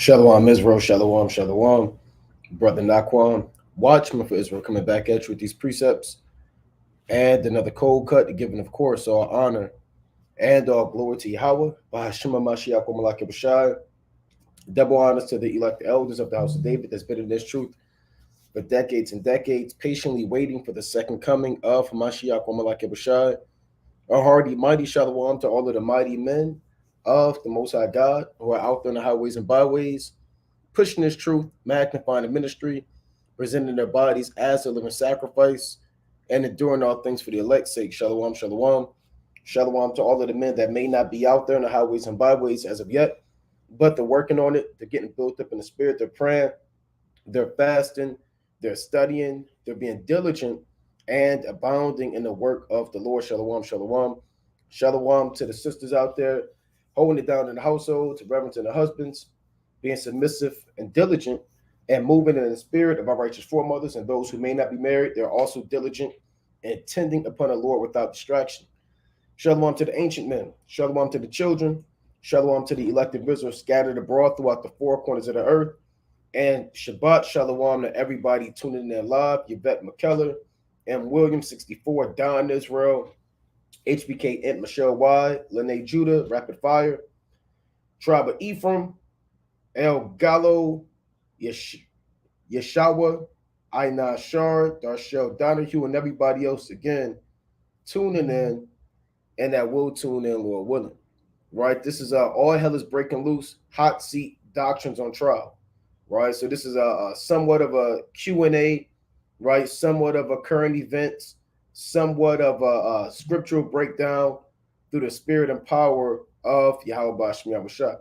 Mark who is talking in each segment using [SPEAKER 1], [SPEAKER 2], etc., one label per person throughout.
[SPEAKER 1] Shalom Israel, Shalom, Shalom. Brother Naquan, watchman for Israel, coming back at you with these precepts and another cold cut, giving, of course, all honor and all glory to Yahweh. Bahashima Mashiach Malaki Bashai. Double honors to the elect elders of the house of David that's been in this truth for decades and decades, patiently waiting for the second coming of Mashiach Malaki Bashai. A hearty, mighty shalom to all of the mighty men of the Most High God who are out there in the highways and byways, pushing this truth, magnifying the ministry, presenting their bodies as a living sacrifice, and enduring all things for the elect's sake. Shalom, shalom. Shalom to all of the men that may not be out there in the highways and byways as of yet, but they're working on it. They're getting built up in the spirit. They're praying, they're fasting, they're studying, they're being diligent and abounding in the work of the Lord. Shalom, shalom. Shalom to the sisters out there holding it down in the household, to reverence and the husbands, being submissive and diligent and moving in the spirit of our righteous foremothers. And those who may not be married, they're also diligent and tending upon the Lord without distraction. Shalom to the ancient men. Shalom to the children. Shalom to the elected Israel scattered abroad throughout the four corners of the earth. And Shabbat Shalom to everybody tuning in live. Yvette McKellar and William 64, Don Israel, HBK Int Michelle Y, Lene Judah, Rapid Fire, Tribe of Ephraim, El Gallo, Yeshawa, Aina Shar, Darshell Donahue, and everybody else again tuning in and that will tune in, Lord willing. Right? This is All Hell is Breaking Loose, Hot Seat Doctrines on Trial. Right? So this is a somewhat of a Q&A, right? Somewhat of a current events, somewhat of a scriptural breakdown through the spirit and power of Yahweh Bashmi Yahushua.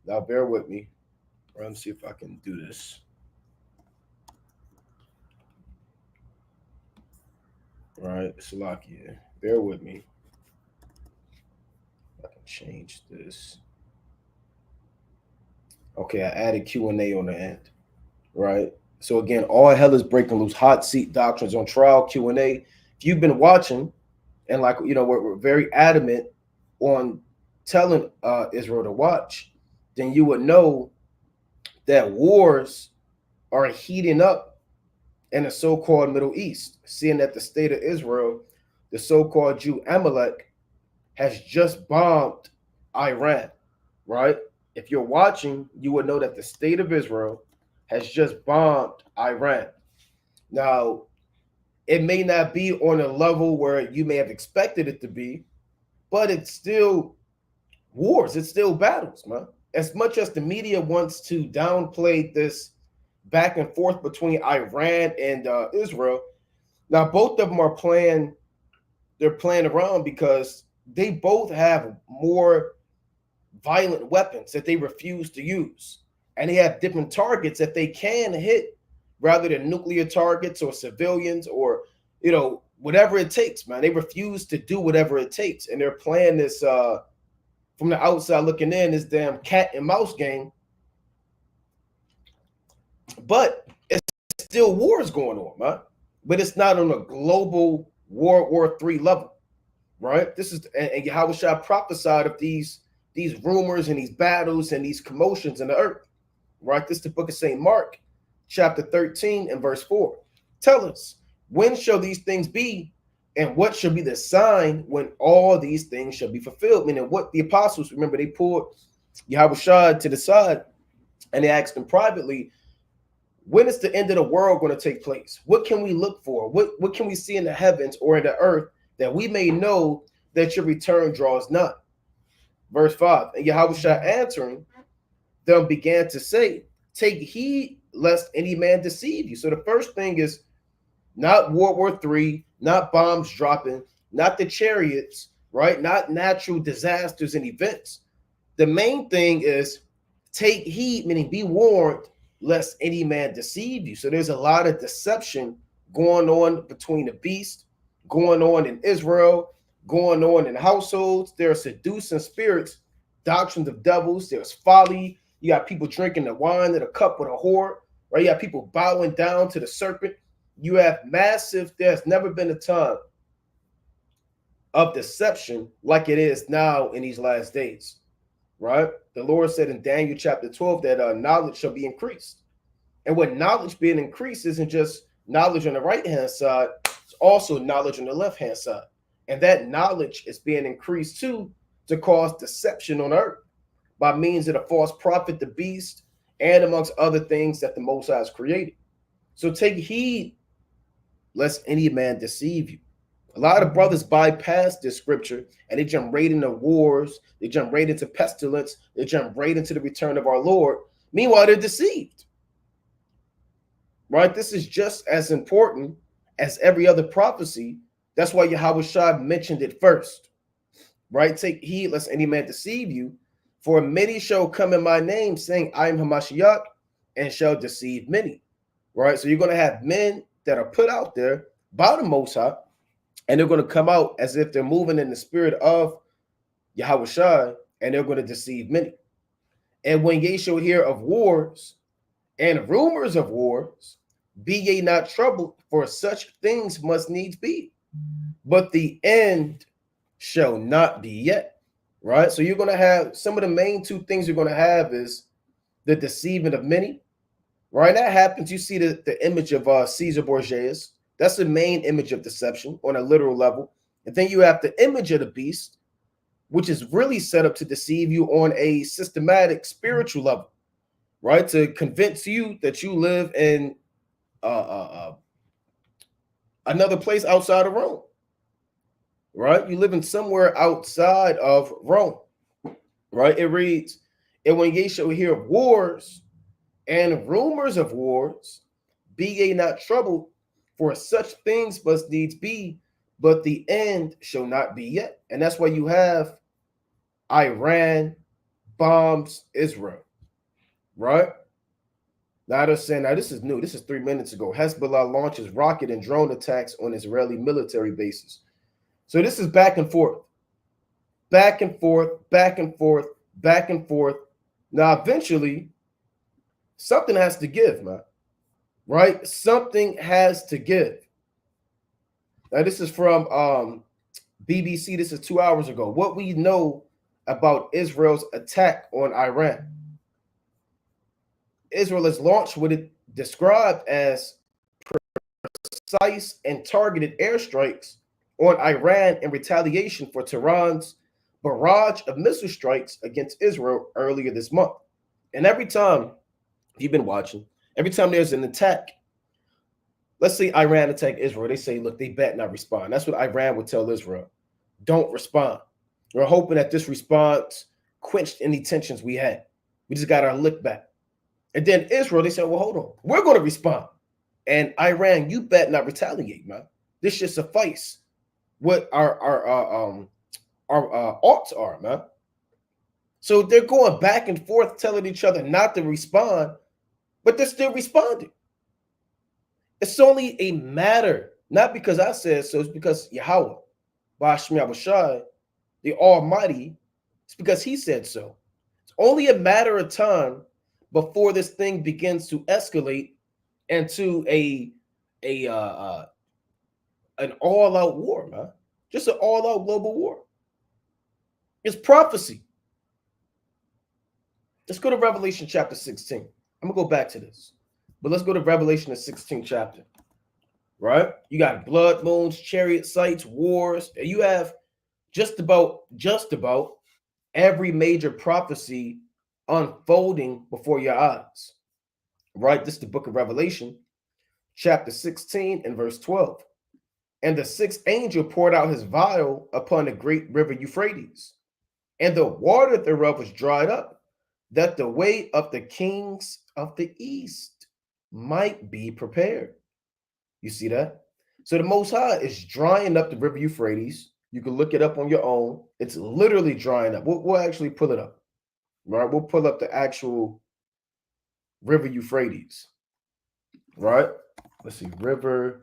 [SPEAKER 1] Now bear with me. Let me see if I can do this. All right, Salakia, bear with me. I can change this. Okay, I added Q&A on the end, right? So again, All Hell is Breaking Loose, Hot Seat Doctrines on Trial, Q&A. If you've been watching, and like, we're very adamant on telling Israel to watch, then you would know that wars are heating up in the so-called Middle East, seeing that the state of Israel, the so-called Jew Amalek, has just bombed Iran, right? If you're watching, you would know that the state of Israel has just bombed Iran. Now, it may not be on a level where you may have expected it to be, but it's still wars. It's still battles, man. As much as the media wants to downplay this back and forth between Iran and Israel, now both of them are playing. They're playing around because they both have more violent weapons that they refuse to use, and they have different targets that they can hit, rather than nuclear targets or civilians or whatever it takes, man. They refuse to do whatever it takes, and they're playing this from the outside looking in, this damn cat and mouse game. But it's still wars going on, man. But it's not on a global World War III level, right? This is, and Yahushua prophesied of these rumors and these battles and these commotions in the earth, right? This is the book of St. Mark, chapter 13 and verse 4. Tell us, when shall these things be, and what shall be the sign when all these things shall be fulfilled? Meaning, what the apostles, remember, they pulled Yahushua to the side and they asked him privately, when is the end of the world going to take place? What can we look for? What can we see in the heavens or in the earth that we may know that your return draws not? Verse 5, and Yahushua answering them began to say, take heed lest any man deceive you. So the first thing is not World War III, not bombs dropping, not the chariots, right? Not natural disasters and events. The main thing is take heed, meaning be warned, lest any man deceive you. So there's a lot of deception going on between the beast, going on in Israel, going on in households. There are seducing spirits, doctrines of devils. There's folly. You got people drinking the wine in a cup with a whore, right? You got people bowing down to the serpent. You have massive, there's never been a time of deception like it is now in these last days, right? the Lord said in Daniel chapter 12 that knowledge shall be increased. And what knowledge being increased isn't just knowledge on the right hand side, it's also knowledge on the left hand side. And that knowledge is being increased too to cause deception on earth by means of the false prophet, the beast, and amongst other things that the Most High has created. So take heed lest any man deceive you. A lot of brothers bypass this scripture and they jump right into wars, they jump right into pestilence, they jump right into the return of our Lord. Meanwhile, they're deceived. Right? This is just as important as every other prophecy. That's why Yahweh Shai mentioned it first. Right? Take heed lest any man deceive you, for many shall come in my name, saying, I am Hamashiach, and shall deceive many. Right? So you're going to have men that are put out there by the Most High, and they're going to come out as if they're moving in the spirit of Yahweh Shai, and they're going to deceive many. And when ye shall hear of wars and rumors of wars, be ye not troubled, for such things must needs be. But the end shall not be yet. Right? So you're going to have some of the main two things you're going to have is the deceiving of many. Right? That happens. You see the image of Caesar Borgias. That's the main image of deception on a literal level. And then you have the image of the beast, which is really set up to deceive you on a systematic spiritual level, right? To convince you that you live in another place outside of Rome, right? You live in somewhere outside of Rome, right? It reads, and when ye shall hear of wars and rumors of wars, be ye not troubled, for such things must needs be, but the end shall not be yet. And that's why you have Iran bombs Israel, right? Now they're saying, now this is new. This is 3 minutes ago. Hezbollah launches rocket and drone attacks on Israeli military bases. So this is back and forth, back and forth, back and forth, back and forth. Now eventually, something has to give, man. Right? Something has to give. Now, this is from BBC. This is 2 hours ago. What we know about Israel's attack on Iran. Israel has launched what it described as precise and targeted airstrikes on Iran in retaliation for Tehran's barrage of missile strikes against Israel earlier this month. And every time, if you've been watching, every time there's an attack, let's say Iran attack Israel, they say, look, they better not respond. That's what Iran would tell Israel. Don't respond. We're hoping that this response quenched any tensions we had. We just got our lick back. And then Israel, they said, well, hold on. We're going to respond. And Iran, you better not retaliate, man. This should suffice what our oughts are, man. So they're going back and forth telling each other not to respond, but they're still responding. It's only a matter, not because I said so, it's because Yahweh, Ba'ashmi Abashai, the Almighty, it's because he said so. It's only a matter of time before this thing begins to escalate into an all-out war, man. Just an all-out global war. It's prophecy. Let's go to Revelation chapter 16. I'm going to go back to this. But let's go to Revelation, the 16th chapter. Right? You got blood moons, chariot sights, wars. And you have just about every major prophecy unfolding before your eyes. Right? This is the book of Revelation, chapter 16 and verse 12. And the sixth angel poured out his vial upon the great river Euphrates, and the water thereof was dried up, that the way of the kings of the east might be prepared. You see that? So the Most High is drying up the river Euphrates. You can look it up on your own. It's literally drying up. We'll actually pull it up. Right? We'll pull up the actual river Euphrates. Right? Let's see. River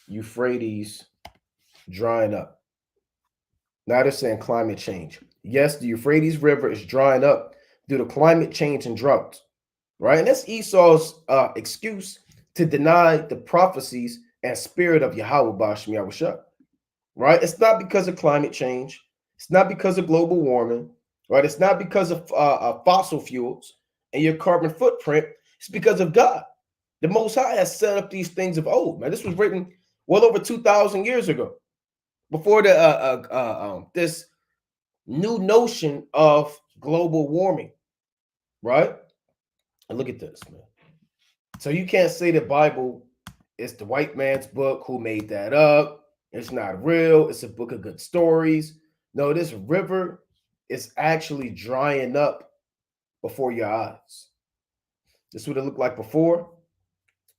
[SPEAKER 1] Euphrates drying up. Now they're saying climate change. Yes, the Euphrates River is drying up due to climate change and drought. Right? And that's Esau's excuse to deny the prophecies and spirit of Yahweh Ba'ashmi Yahushua. Right? It's not because of climate change. It's not because of global warming. right? It's not because of fossil fuels and your carbon footprint. It's because of God. The Most High has set up these things of old, man. This was written well over 2,000 years ago, before this new notion of global warming, right? And look at this, man. So you can't say the Bible is the white man's book who made that up. It's not real. It's a book of good stories. No, this river is actually drying up before your eyes. This is what it looked like before,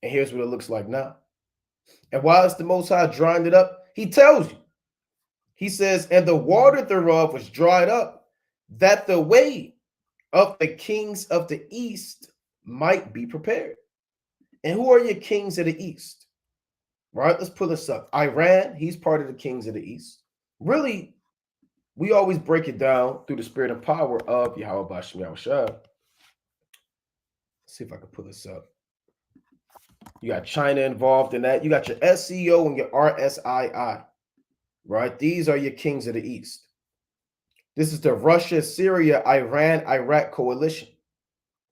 [SPEAKER 1] and here's what it looks like now. And while it's the Most High drying it up, he tells you. He says, and the water thereof was dried up, that the way of the kings of the east might be prepared. And who are your kings of the east? Right? Let's pull this up. Iran, he's part of the kings of the east. Really, we always break it down through the spirit and power of Yahweh Bashem Yahushua. Let's see if I can pull this up. You got China involved in that. You got your SCO and your RSII. Right? These are your kings of the east. This is the Russia, Syria, Iran, Iraq coalition.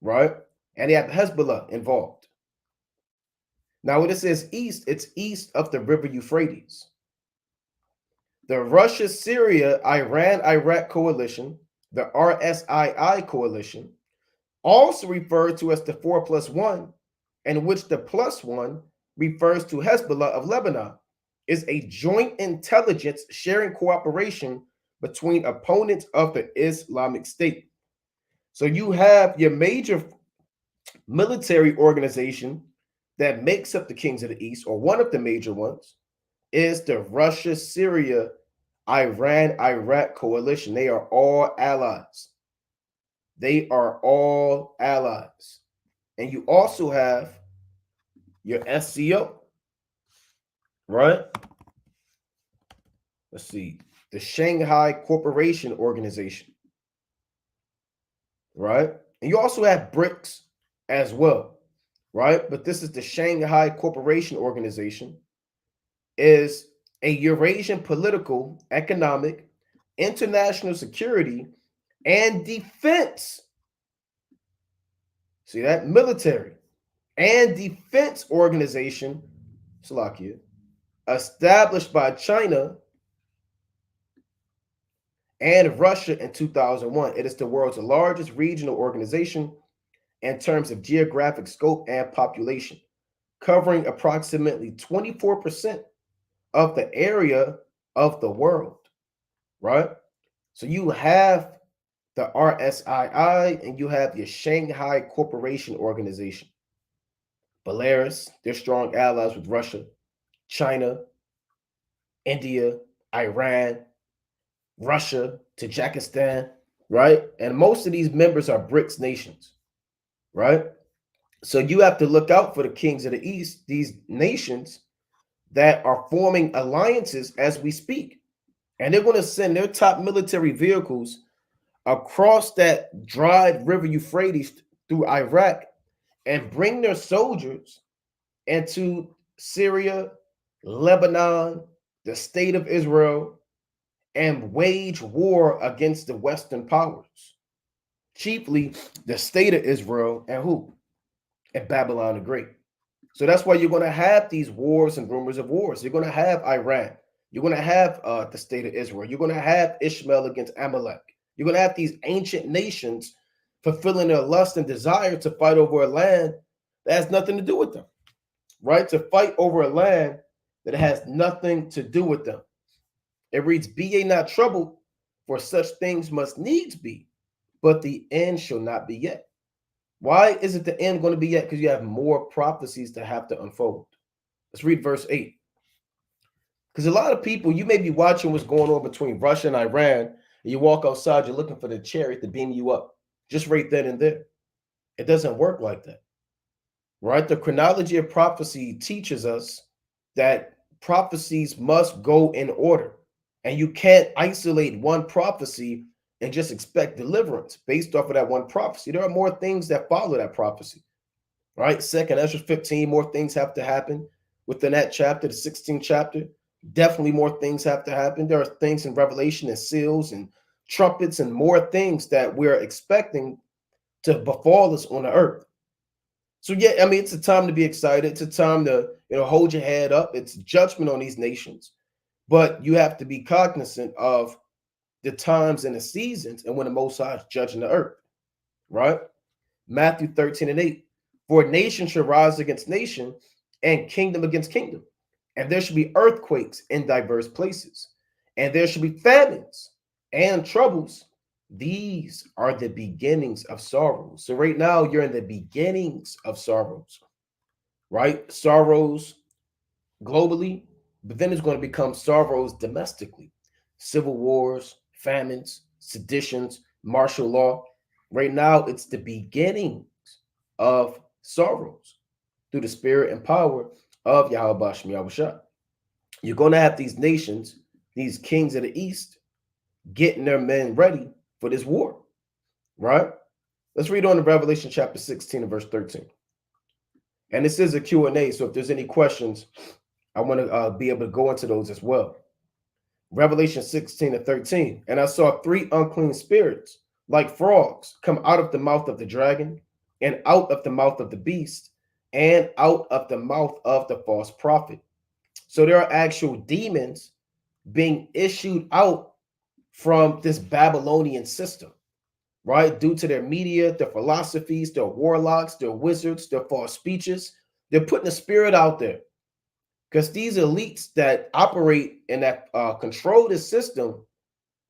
[SPEAKER 1] Right? And they have Hezbollah involved. Now, when it says east, it's east of the river Euphrates. The Russia, Syria, Iran, Iraq coalition, the RSII coalition, also referred to as the 4+1, in which the +1 refers to Hezbollah of Lebanon, is a joint intelligence sharing cooperation between opponents of the Islamic State. So you have your major military organization that makes up the kings of the east, or one of the major ones, is the Russia, Syria, Iran, Iraq coalition. They are all allies. They are all allies. And you also have your SCO, right? Let's see. The Shanghai Cooperation Organization, right? And you also have BRICS as well, right? But this is the Shanghai Cooperation Organization, is a Eurasian political, economic, international security, and defense. See that? Military and defense organization, Slovakia, established by China and Russia in 2001. It is the world's largest regional organization in terms of geographic scope and population, covering approximately 24% of the area of the world, right? So you have the RSII and you have your Shanghai Cooperation Organization. Belarus, they're strong allies with Russia, China, India, Iran, Russia, Tajikistan, right? And most of these members are BRICS nations, right? So you have to look out for the kings of the East, these nations that are forming alliances as we speak. And they're going to send their top military vehicles across that dried river Euphrates through Iraq and bring their soldiers into Syria, Lebanon, the state of Israel, and wage war against the Western powers, chiefly the state of Israel and who? And Babylon the Great. So that's why you're going to have these wars and rumors of wars. You're going to have Iran. You're going to have the state of Israel. You're going to have Ishmael against Amalek. You're going to have these ancient nations fulfilling their lust and desire to fight over a land that has nothing to do with them, right? To fight over a land that has nothing to do with them. It reads, be ye not troubled, for such things must needs be, but the end shall not be yet. Why isn't the end going to be yet? Because you have more prophecies to have to unfold. Let's read verse 8. Because a lot of people, you may be watching what's going on between Russia and Iran, and you walk outside, you're looking for the chariot to beam you up, just right then and there. It doesn't work like that, right? The chronology of prophecy teaches us that prophecies must go in order, and you can't isolate one prophecy and just expect deliverance based off of that one prophecy. There are more things that follow that prophecy, right? Second Ezra 15, more things have to happen within that chapter, the 16th chapter. Definitely more things have to happen. There are things in Revelation and seals and trumpets, and more things that we're expecting to befall us on the earth. So yeah, I mean, it's a time to be excited. It's a time to, hold your head up. It's judgment on these nations, but you have to be cognizant of the times and the seasons and when the Most High is judging the earth, right? Matthew 13:8. For nation shall rise against nation and kingdom against kingdom. And there should be earthquakes in diverse places. And there should be famines and troubles. These are the beginnings of sorrows. So right now you're in the beginnings of sorrows, right? Sorrows globally, but then it's going to become sorrows domestically. Civil wars, famines, seditions, martial law. Right now, it's the beginnings of sorrows through the spirit and power of Yahweh Bashem Yahushua. You're going to have these nations, these kings of the east, getting their men ready for this war, right? Let's read on to Revelation chapter 16 and verse 13. And this is a Q&A, so if there's any questions, I want to be able to go into those as well. Revelation 16 and 13. And I saw 3 unclean spirits, like frogs, come out of the mouth of the dragon, and out of the mouth of the beast, and out of the mouth of the false prophet. So there are actual demons being issued out from this Babylonian system, right? Due to their media, their philosophies, their warlocks, their wizards, their false speeches. They're putting a spirit out there. Because these elites that operate and that control this system,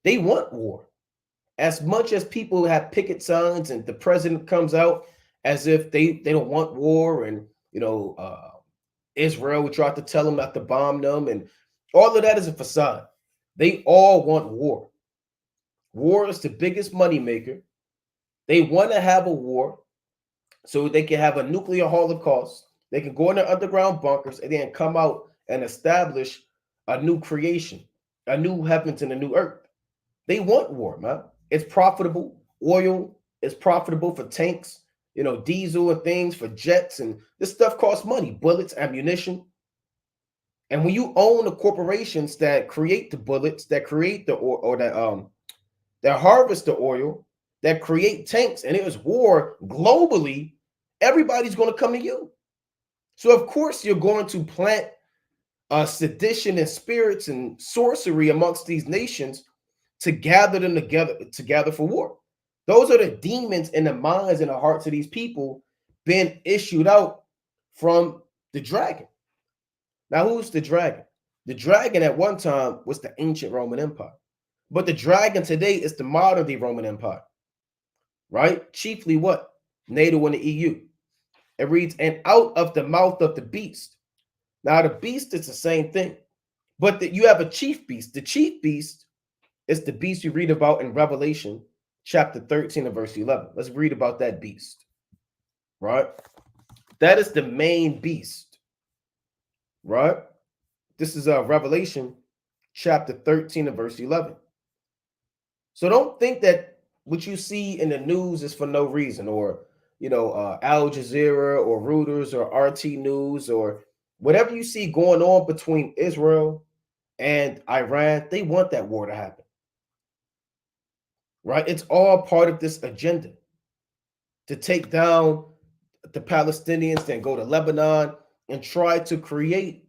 [SPEAKER 1] they want war. As much as people have picket signs and the president comes out as if they don't want war, and Israel, we try to tell them not to bomb them, and all of that is a facade. They all want war. War is the biggest moneymaker. They want to have a war so they can have a nuclear holocaust. They can go in their underground bunkers and then come out and establish a new creation, a new heavens and a new earth. They want war, man. It's profitable. Oil is profitable for tanks, diesel and things, for jets, and this stuff costs money, bullets, ammunition. And when you own the corporations that create the bullets, that create the or that harvest the oil, that create tanks, and there's war globally, everybody's going to come to you. So of course you're going to plant sedition and spirits and sorcery amongst these nations to gather them together for war. Those are the demons in the minds and the hearts of these people being issued out from the dragon. Now, who's the dragon? The dragon at one time was the ancient Roman Empire, but the dragon today is the modern day Roman Empire, right? Chiefly what? NATO and the EU. It reads, and out of the mouth of the beast. Now, the beast is the same thing, but you have a chief beast. The chief beast is the beast you read about in Revelation chapter 13 and verse 11. Let's read about that beast, right? That is the main beast, right? This is Revelation chapter 13 and verse 11. So don't think that what you see in the news is for no reason, or Al Jazeera or Reuters or RT News or whatever you see going on between Israel and Iran. They want that war to happen, right? It's all part of this agenda to take down the Palestinians, then go to Lebanon and try to create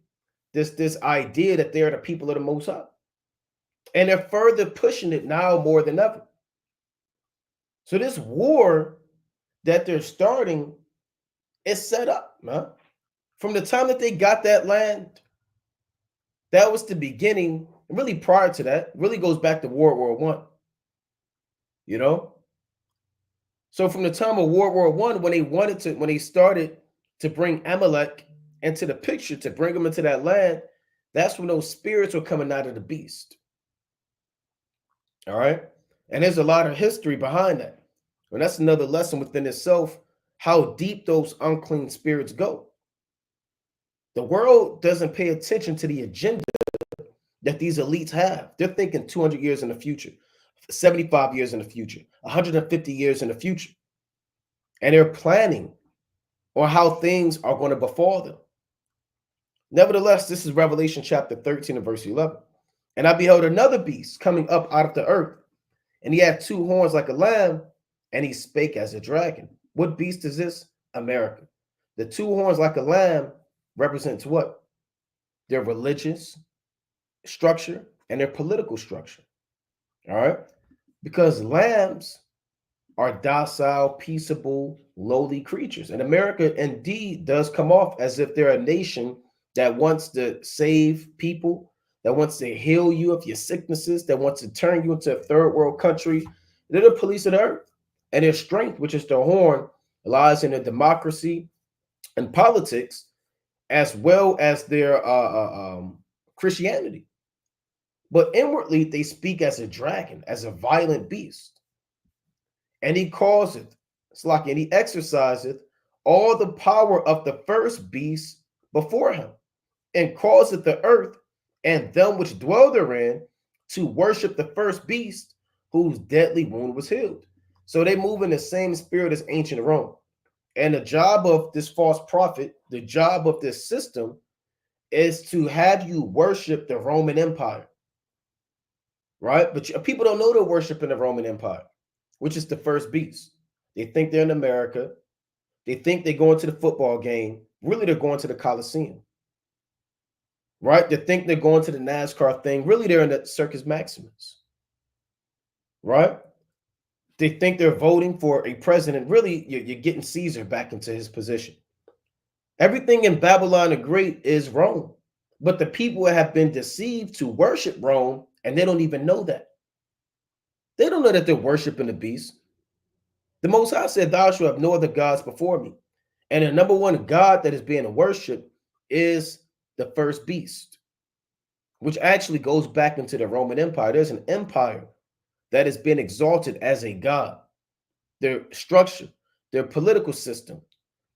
[SPEAKER 1] this idea that they're the people of the Most High. And they're further pushing it now more than ever. So this war that they're starting is set up, man. From the time that they got that land, that was the beginning. Really, prior to that, really goes back to World War I. So from the time of World War I, when they started to bring Amalek into the picture, to bring them into that land, that's when those spirits were coming out of the beast. All right. And there's a lot of history behind that. And that's another lesson within itself, how deep those unclean spirits go. The world doesn't pay attention to the agenda that these elites have. They're thinking 200 years in the future, 75 years in the future, 150 years in the future. And they're planning on how things are going to befall them. Nevertheless, this is Revelation chapter 13 and verse 11. And I beheld another beast coming up out of the earth, And he had two horns like a lamb, and he spake as a dragon. What beast is this? America. The two horns like a lamb represents what? Their religious structure and their political structure. All right. Because lambs are docile, peaceable, lowly creatures. And America indeed does come off as if they're a nation that wants to save people, that wants to heal you of your sicknesses, that wants to turn you into a third world country. They're the police of the earth. And their strength, which is their horn, lies in their democracy and politics, as well as their Christianity. But inwardly, they speak as a dragon, as a violent beast. And he causeth, it's like, and he exerciseth all the power of the first beast before him, and causeth the earth and them which dwell therein to worship the first beast whose deadly wound was healed. So they move in the same spirit as ancient Rome. And the job of this false prophet, the job of this system, is to have you worship the Roman Empire, right? But people don't know they're worshiping the Roman Empire, which is the first beast. They think they're in America. They think they're going to the football game. Really, they're going to the Coliseum, right? They think they're going to the NASCAR thing. Really, they're in the Circus Maximus, right? They think they're voting for a president. Really, you're getting Caesar back into his position. Everything in Babylon the Great is Rome, but the people have been deceived to worship Rome, and they don't even know that. They don't know that they're worshiping the beast. The Most High said, "Thou shalt have no other gods before me." And the number one God that is being worshipped is the first beast, which actually goes back into the Roman Empire. There's an empire that has been exalted as a god. Their structure, their political system,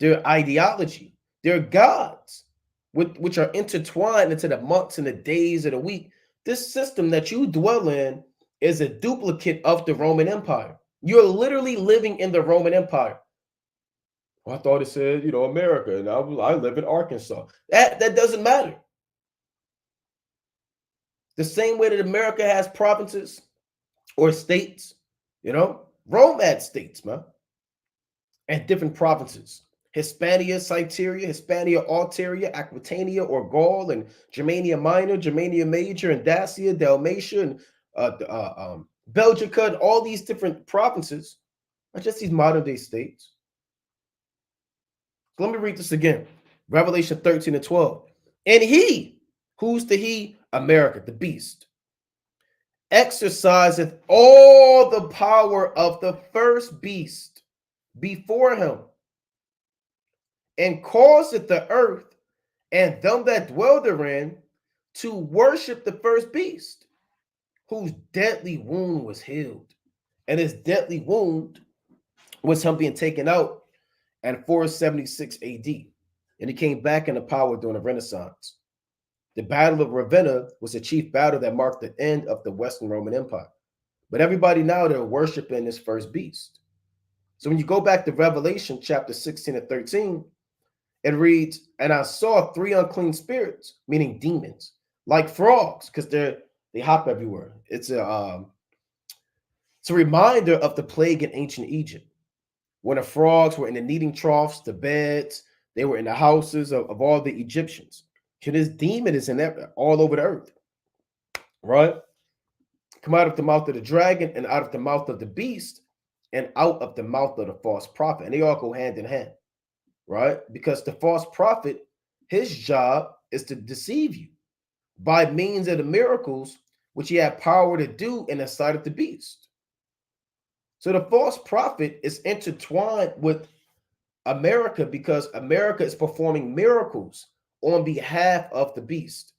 [SPEAKER 1] their ideology, their gods, which are intertwined into the months and the days of the week. This system that you dwell in is a duplicate of the Roman Empire. You're literally living in the Roman Empire. Well, I thought it said, America, and I live in Arkansas. That doesn't matter. The same way that America has provinces or states, Rome had states, man, and different provinces. Hispania, Cyteria, Hispania Alteria, Aquitania or Gaul, and Germania Minor, Germania Major, and Dacia, Dalmatia, and Belgica, and all these different provinces are just these modern day states. So let me read this again. Revelation 13 and 12. And he, who's the he? America, the beast, exerciseth all the power of the first beast before him, and causeth the earth and them that dwell therein to worship the first beast, whose deadly wound was healed. And his deadly wound was him being taken out at 476 AD. And he came back into power during the Renaissance. The Battle of Ravenna was a chief battle that marked the end of the Western Roman Empire. But everybody now, they're worshiping this first beast. So when you go back to Revelation chapter 16 and 13, it reads, and I saw three unclean spirits, meaning demons, like frogs, because they hop everywhere. It's a reminder of the plague in ancient Egypt, when the frogs were in the kneading troughs, the beds, they were in the houses of all the Egyptians. So this demon is in there all over the earth, right? Come out of the mouth of the dragon, and out of the mouth of the beast, and out of the mouth of the false prophet. And they all go hand in hand, right? Because the false prophet, his job is to deceive you by means of the miracles which he had power to do in the sight of the beast. So the false prophet is intertwined with America because America is performing miracles on behalf of the beast,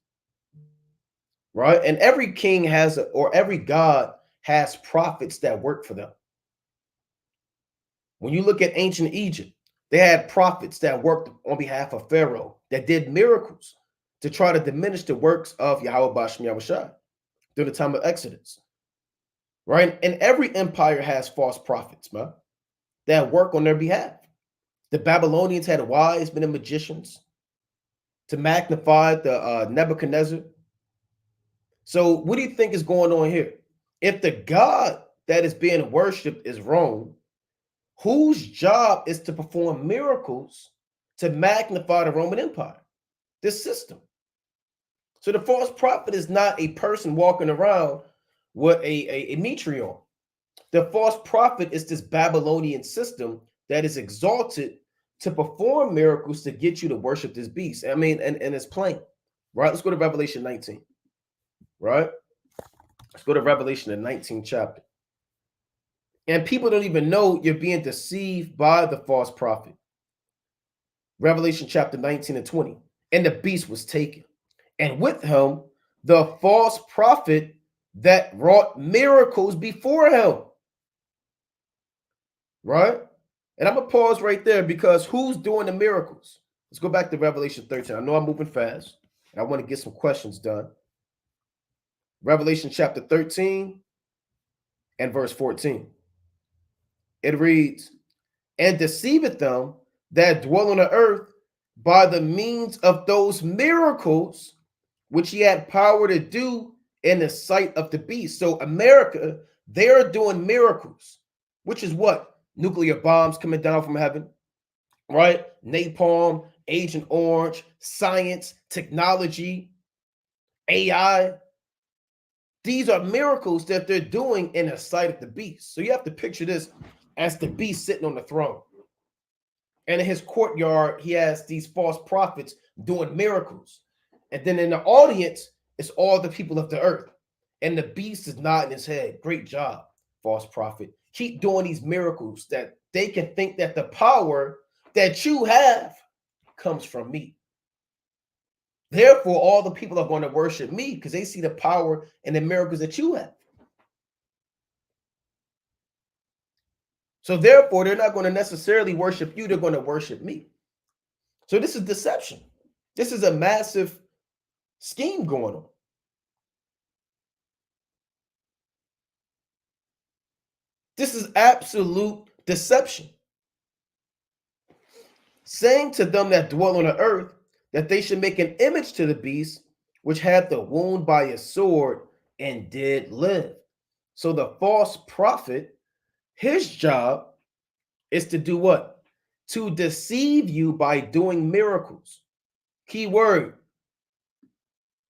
[SPEAKER 1] right? And every king has, or every god has prophets that work for them. When you look at ancient Egypt, they had prophets that worked on behalf of Pharaoh that did miracles to try to diminish the works of Yahweh Bashem Yahushua during the time of Exodus, right? And every empire has false prophets, man, that work on their behalf. The Babylonians had wise men and magicians to magnify the Nebuchadnezzar. So what do you think is going on here? If the God that is being worshipped is Rome, whose job is to perform miracles to magnify the Roman Empire, this system. So the false prophet is not a person walking around with a metrion. The false prophet is this Babylonian system that is exalted to perform miracles to get you to worship this beast. I mean, and it's plain, right? Let's go to Revelation 19, right? Let's go to Revelation, the 19th chapter. And people don't even know you're being deceived by the false prophet. Revelation chapter 19 and 20. And the beast was taken, and with him the false prophet that wrought miracles before him. Right? And I'm going to pause right there because who's doing the miracles? Let's go back to Revelation 13. I know I'm moving fast, and I want to get some questions done. Revelation chapter 13 and verse 14. It reads, and deceiveth them that dwell on the earth by the means of those miracles which he had power to do in the sight of the beast. So America, they're doing miracles, which is what? Nuclear bombs coming down from heaven, right? Napalm, Agent Orange, science, technology, AI. These are miracles that they're doing in the sight of the beast. So you have to picture this as the beast sitting on the throne. And in his courtyard, he has these false prophets doing miracles. And then in the audience, it's all the people of the earth. And the beast is nodding his head. Great job, false prophet. Keep doing these miracles that they can think that the power that you have comes from me. Therefore, all the people are going to worship me because they see the power and the miracles that you have. So therefore, they're not going to necessarily worship you. They're going to worship me. So this is deception. This is a massive scheme going on. This is absolute deception. Saying to them that dwell on the earth that they should make an image to the beast, which had the wound by a sword and did live. So the false prophet, his job is to do what? To deceive you by doing miracles. Key word,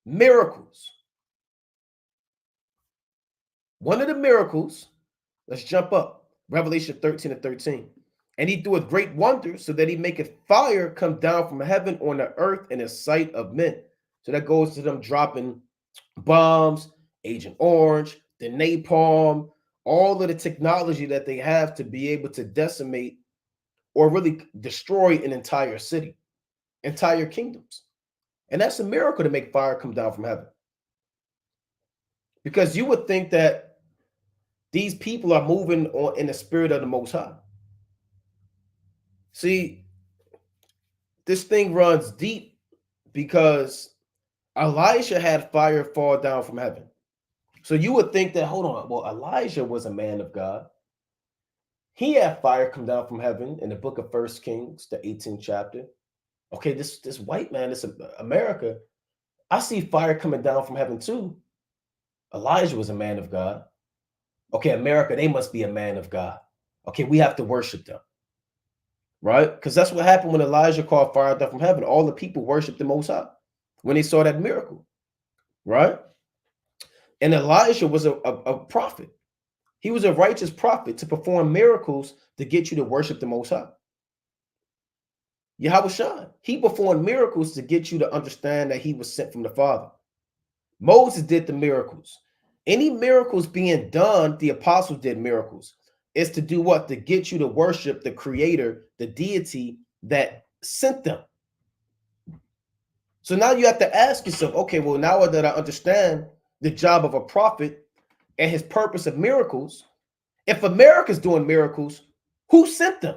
[SPEAKER 1] miracles. One of the miracles, let's jump up, Revelation 13 and 13. And he doeth great wonders, so that he maketh fire come down from heaven on the earth in the sight of men. So that goes to them dropping bombs, Agent Orange, the napalm, all of the technology that they have to be able to decimate or really destroy an entire city, entire kingdoms. And that's a miracle to make fire come down from heaven. Because you would think that these people are moving on in the spirit of the Most High. See, this thing runs deep because Elijah had fire fall down from heaven. So you would think that, hold on, well, Elijah was a man of God. He had fire come down from heaven in the book of 1 Kings, the 18th chapter. Okay, this white man, this America, I see fire coming down from heaven too. Elijah was a man of God. Okay, America, they must be a man of God. Okay, we have to worship them. Right? Because that's what happened when Elijah called fire down from heaven. All the people worshiped the Most High when they saw that miracle. Right? And Elijah was a prophet. He was a righteous prophet to perform miracles to get you to worship the Most High. Yahushua, he performed miracles to get you to understand that he was sent from the Father. Moses did the miracles. Any miracles being done, the apostles did miracles. Is to do what? To get you to worship the creator, the deity that sent them. So now you have to ask yourself, okay, well, now that I understand the job of a prophet and his purpose of miracles, if America's doing miracles, who sent them?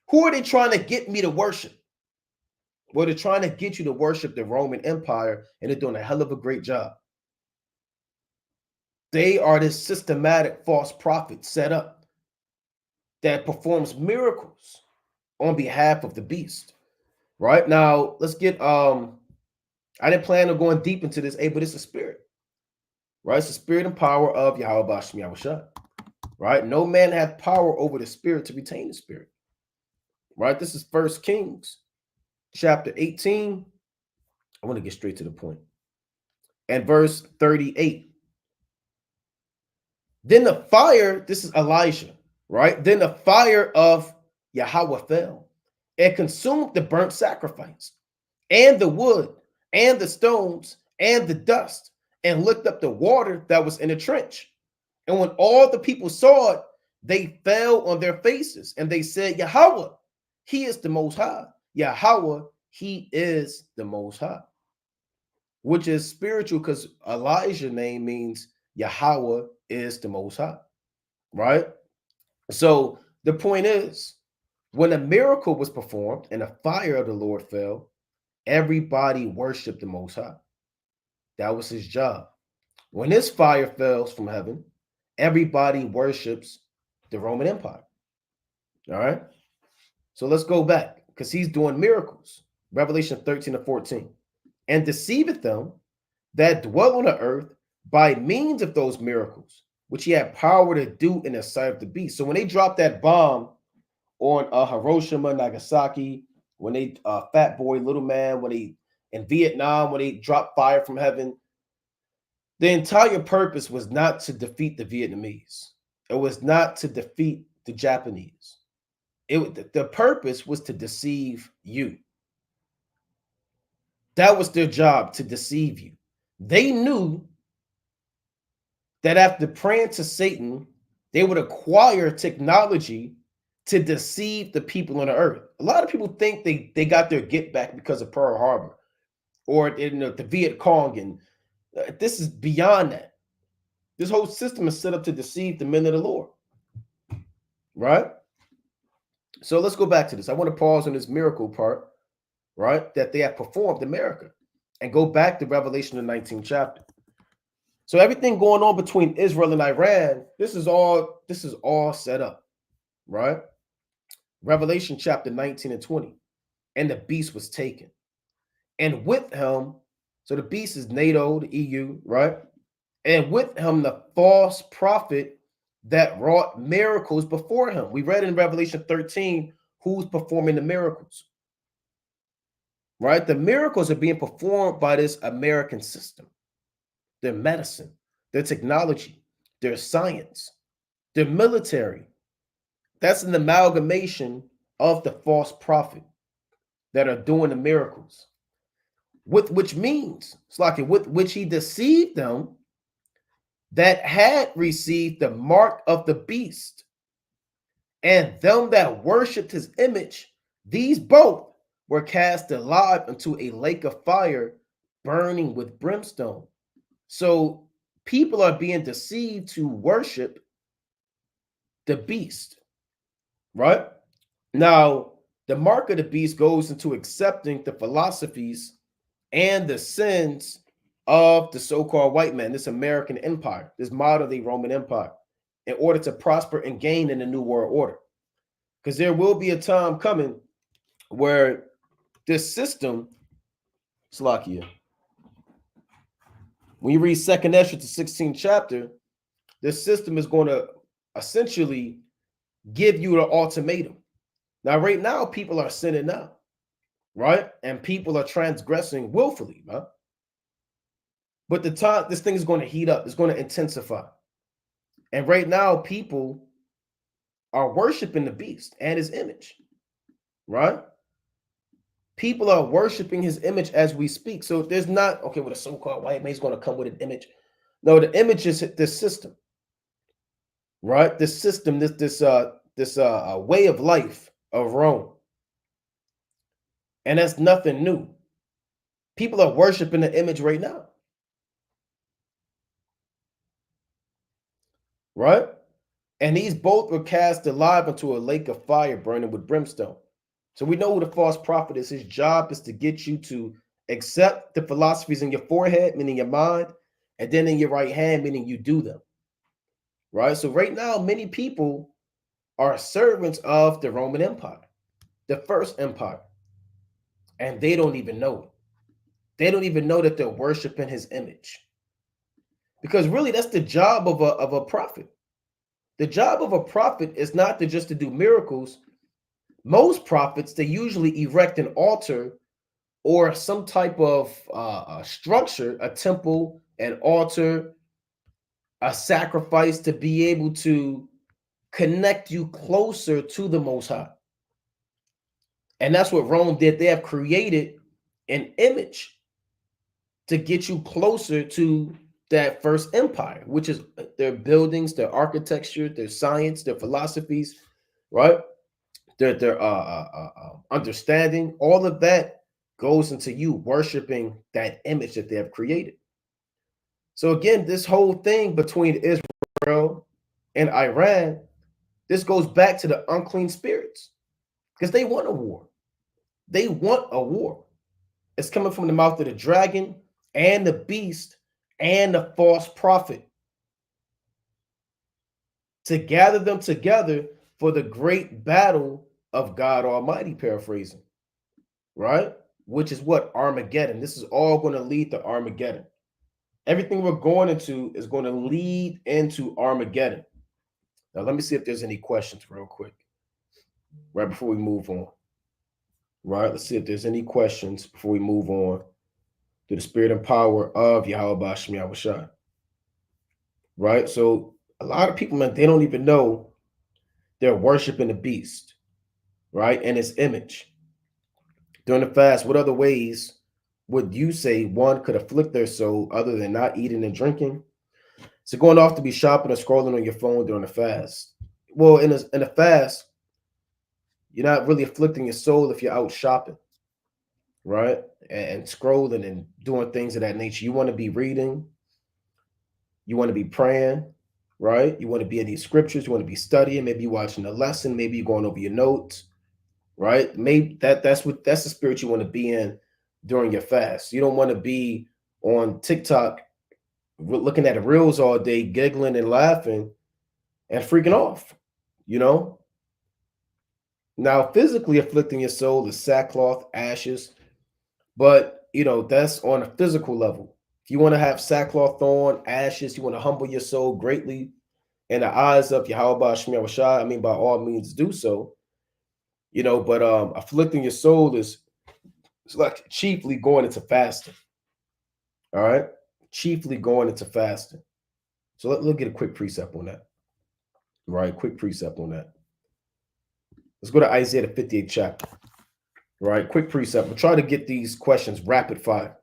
[SPEAKER 1] Who are they trying to get me to worship? Well, they're trying to get you to worship the Roman Empire, and they're doing a hell of a great job. They are this systematic false prophet set up that performs miracles on behalf of the beast. Right now, let's get I didn't plan on going deep into this, but it's a spirit, right? It's the spirit and power of Yahweh Bashim Yahushua. right? No man hath power over the spirit to retain the spirit, right? This is First Kings chapter 18. I want to get straight to the point. And verse 38. Then the fire, this is Elijah, right? Then the fire of Yahweh fell and consumed the burnt sacrifice and the wood and the stones and the dust and licked up the water that was in the trench. And when all the people saw it, they fell on their faces and they said, Yahweh, he is the most high. Yahweh, he is the most high, which is spiritual because Elijah's name means Yahweh is the most high, right? So the point is, when a miracle was performed and the fire of the Lord fell, everybody worshiped the most high. That was his job. When this fire falls from heaven, everybody worships the Roman Empire. All right. So let's go back because he's doing miracles. Revelation 13 and 14. And deceiveth them that dwell on the earth by means of those miracles, which he had power to do in the sight of the beast. So when they dropped that bomb on Hiroshima, Nagasaki, when they Fat Boy, Little Man, when they in Vietnam, when they dropped fire from heaven, the entire purpose was not to defeat the Vietnamese. It was not to defeat the Japanese. The purpose was to deceive you. That was their job, to deceive you. They knew that after praying to Satan, they would acquire technology to deceive the people on the earth. A lot of people think they got their get back because of Pearl Harbor or the Viet Cong, and this is beyond that. This whole system is set up to deceive the men of the Lord, right? So let's go back to this. I want to pause on this miracle part, right, that they have performed in America, and go back to Revelation, the 19th chapter. So everything going on between Israel and Iran, this is all set up, right? Revelation chapter 19 and 20. And the beast was taken. And with him, so the beast is NATO, the EU, right? And with him, the false prophet that wrought miracles before him. We read in Revelation 13 who's performing the miracles, right? The miracles are being performed by this American system. Their medicine, their technology, their science, their military. That's an amalgamation of the false prophet that are doing the miracles, with which means, it's like with which he deceived them that had received the mark of the beast, and them that worshipped his image. These both were cast alive into a lake of fire, burning with brimstone. So people are being deceived to worship the beast, right? Now, the mark of the beast goes into accepting the philosophies and the sins of the so-called white man, this American empire, this modern-day Roman Empire, in order to prosper and gain in the New World Order. Because there will be a time coming where this system, Slakia, when you read 2nd Ezra to 16th chapter, this system is going to essentially give you the ultimatum. Now, right now, people are sinning now, right? And people are transgressing willfully, man. But the time this thing is going to heat up, it's going to intensify. And right now, people are worshiping the beast and his image, right? People are worshiping his image as we speak. So there's not, okay, well, a so-called white man is going to come with an image. No, the image is this system, right? This system, this way of life of Rome. And that's nothing new. People are worshiping the image right now, right? And these both were cast alive into a lake of fire burning with brimstone. So we know who the false prophet is. His job is to get you to accept the philosophies in your forehead, meaning your mind, and then in your right hand, meaning you do them, right? So right now, many people are servants of the Roman Empire, the first empire, and they don't even know it. They don't even know that they're worshiping his image, because really that's the job of a prophet. The job of a prophet is not to just to do miracles. Most prophets, they usually erect an altar or some type of structure, a temple, an altar, a sacrifice to be able to connect you closer to the Most High. And that's what Rome did. They have created an image to get you closer to that first empire, which is their buildings, their architecture, their science, their philosophies, right? Their understanding. All of that goes into you worshiping that image that they have created. So again, this whole thing between Israel and Iran, this goes back to the unclean spirits because they want a war. They want a war. It's coming from the mouth of the dragon and the beast and the false prophet to gather them together for the great battle of God Almighty, paraphrasing, right? Which is what? Armageddon. This is all going to lead to Armageddon. Everything we're going into is going to lead into Armageddon. Now, let me see if there's any questions real quick, right before we move on. Right? Let's see if there's any questions before we move on to the spirit and power of Yahweh Bashem Yahushua. Right? So a lot of people, man, they don't even know they're worshiping the beast, right? And its image. During the fast, what other ways would you say one could afflict their soul other than not eating and drinking? So going off to be shopping or scrolling on your phone during the fast. Well, in a fast, you're not really afflicting your soul if you're out shopping, right? And scrolling and doing things of that nature. You want to be reading, you want to be praying, right? You want to be in these scriptures, you want to be studying, maybe you're watching a lesson, maybe you're going over your notes, right? Maybe that's the spirit you want to be in during your fast. You don't want to be on TikTok looking at the reels all day, giggling and laughing and freaking off, you know? Now, physically afflicting your soul is sackcloth, ashes, but that's on a physical level. If you want to have sackcloth on, ashes, you want to humble your soul greatly in the eyes of Yahweh Shemiah Rashad, I mean, by all means do so. But afflicting your soul is like chiefly going into fasting. All right, chiefly going into fasting. So let's get a quick precept on that. Right, quick precept on that. Let's go to Isaiah the 58th chapter. Right, quick precept. We'll try to get these questions rapid fire.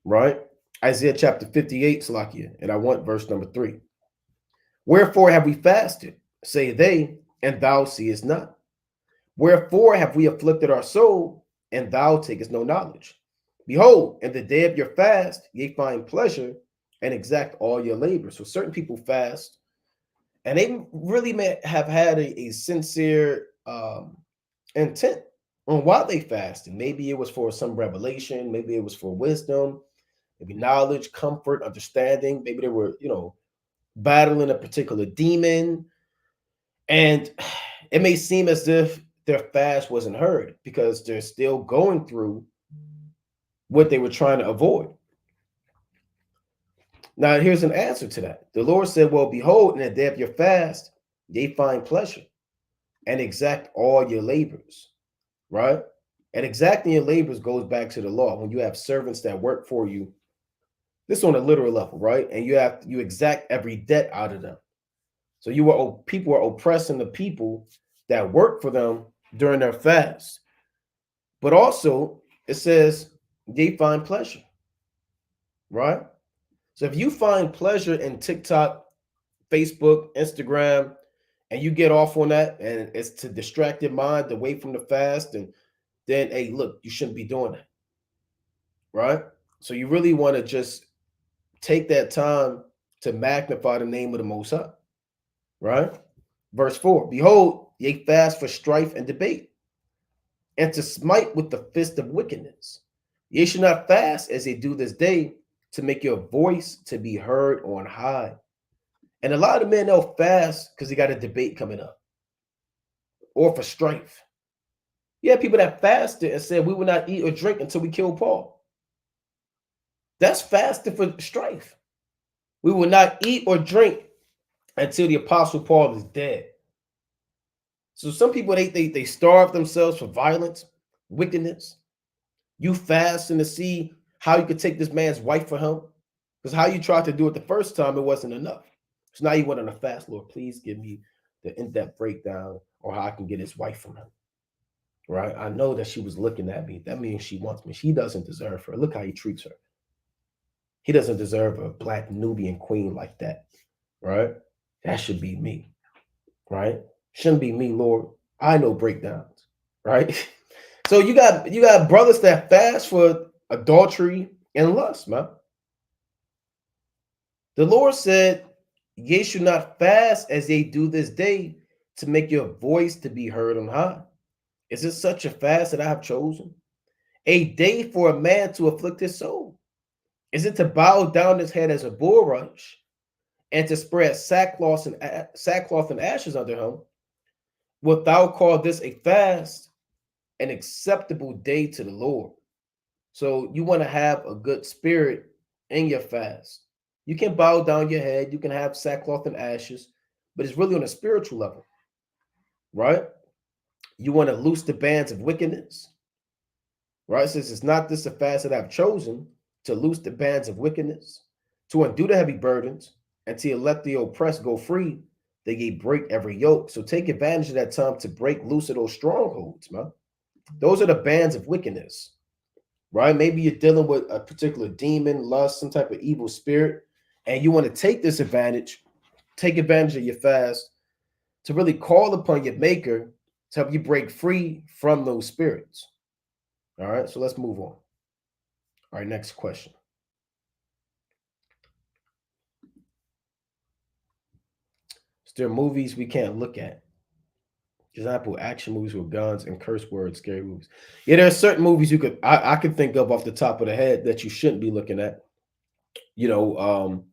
[SPEAKER 1] Right, Isaiah chapter 58, Salakia, and I want verse number 3. Wherefore have we fasted, say they, and thou seest not? Wherefore have we afflicted our soul, and thou takest no knowledge? Behold, in the day of your fast, ye find pleasure and exact all your labor. So certain people fast, and they really may have had a sincere intent on why they fasted. Maybe it was for some revelation, maybe it was for wisdom, maybe knowledge, comfort, understanding. Maybe they were, battling a particular demon. And it may seem as if their fast wasn't heard because they're still going through what they were trying to avoid. Now, here's an answer to that. The Lord said, well, behold, in the day of your fast, ye find pleasure and exact all your labors, right? And exacting your labors goes back to the law. When you have servants that work for you, this on a literal level, right? And you exact every debt out of them. So people are oppressing the people that work for them during their fast. But also, it says they find pleasure, right? So if you find pleasure in TikTok, Facebook, Instagram, and you get off on that, and it's to distract your mind away from the fast, and then, hey, look, you shouldn't be doing that, right? So you really want to just take that time to magnify the name of the Most High, right? Verse 4, behold, ye fast for strife and debate, and to smite with the fist of wickedness. Ye should not fast as they do this day, to make your voice to be heard on high. And a lot of men, they'll fast because they got a debate coming up or for strife. You have people that fasted and said, we will not eat or drink until we kill Paul. That's fasting for strife. We will not eat or drink until the Apostle Paul is dead. So some people they starve themselves for violence, wickedness. You fasting to see how you could take this man's wife for him, because how you tried to do it the first time, it wasn't enough. So now you went on a fast. Lord, please give me the in-depth breakdown or how I can get his wife from him. Right? I know that she was looking at me. That means she wants me. She doesn't deserve her. Look how he treats her. He doesn't deserve a black Nubian queen like that. Right? That should be me. Right? Shouldn't be me, Lord. I know breakdowns. Right? So you got brothers that fast for adultery and lust, man. The Lord said, ye should not fast as they do this day to make your voice to be heard on high. Is it such a fast that I have chosen? A day for a man to afflict his soul? Is it to bow down his head as a bulrush and to spread sackcloth and ashes under him? Wilt thou call this a fast, an acceptable day to the Lord? So you want to have a good spirit in your fast. You can bow down your head, you can have sackcloth and ashes, but it's really on a spiritual level, right? You want to loose the bands of wickedness, right? It says, it's not this a fast that I've chosen to loose the bands of wickedness, to undo the heavy burdens, and to let the oppressed go free, that ye break every yoke. So take advantage of that time to break loose of those strongholds, man. Those are the bands of wickedness, right? Maybe you're dealing with a particular demon, lust, some type of evil spirit, and you want to take advantage of your fast to really call upon your maker to help you break free from those spirits. All right, so let's move on. All right, next question. Is there movies we can't look at? For example, action movies with guns and curse words, scary movies. Yeah, there are certain movies I could think of off the top of the head that you shouldn't be looking at. You know,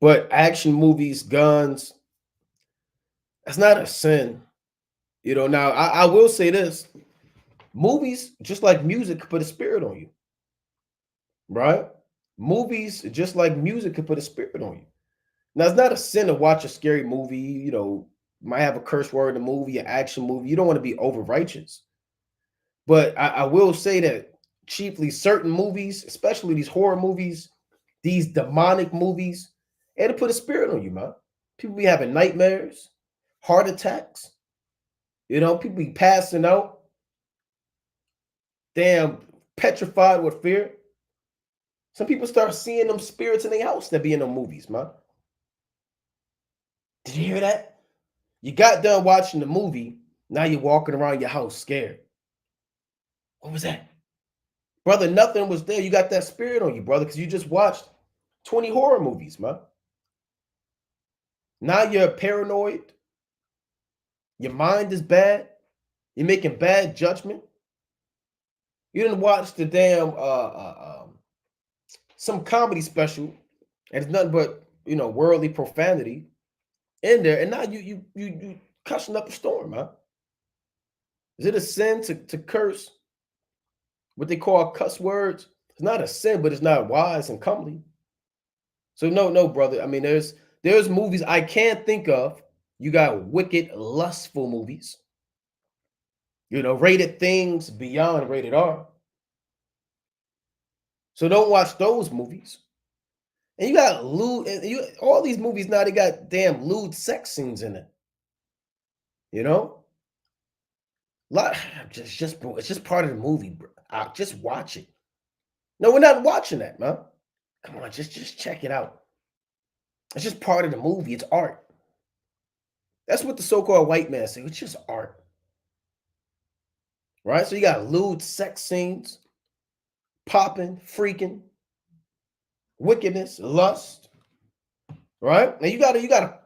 [SPEAKER 1] but action movies, guns, that's not a sin. Now I will say this: movies, just like music, could put a spirit on you, right? Movies, just like music, could put a spirit on you. Now, it's not a sin to watch a scary movie. Might have a curse word in the movie, an action movie. You don't want to be over righteous, but I will say that chiefly certain movies, especially these horror movies, these demonic movies, it'll put a spirit on you, man. People be having nightmares, heart attacks. People be passing out, damn, petrified with fear. Some people start seeing them spirits in their house that be in them movies, man. Did you hear that? You got done watching the movie. Now you're walking around your house scared. What was that? Brother, nothing was there. You got that spirit on you, brother, because you just watched 20 horror movies, man. Now you're paranoid. Your mind is bad. You're making bad judgment. You didn't watch the damn some comedy special, and it's nothing but worldly profanity in there, and now you cussing up a storm, huh? Is it a sin to curse? What they call cuss words? It's not a sin, but it's not wise and comely. So no, brother. I mean, there's movies I can't think of. You got wicked, lustful movies. Rated things beyond rated R. So don't watch those movies. And you got lewd, all these movies now, they got damn lewd sex scenes in it. Lot bro, it's just part of the movie, bro. I'll just watch it. No, we're not watching that, man. Come on, just check it out. It's just part of the movie. It's art. That's what the so-called white man say. It's just art. Right? So you got lewd sex scenes, popping, freaking, wickedness, lust. Right? Now you gotta,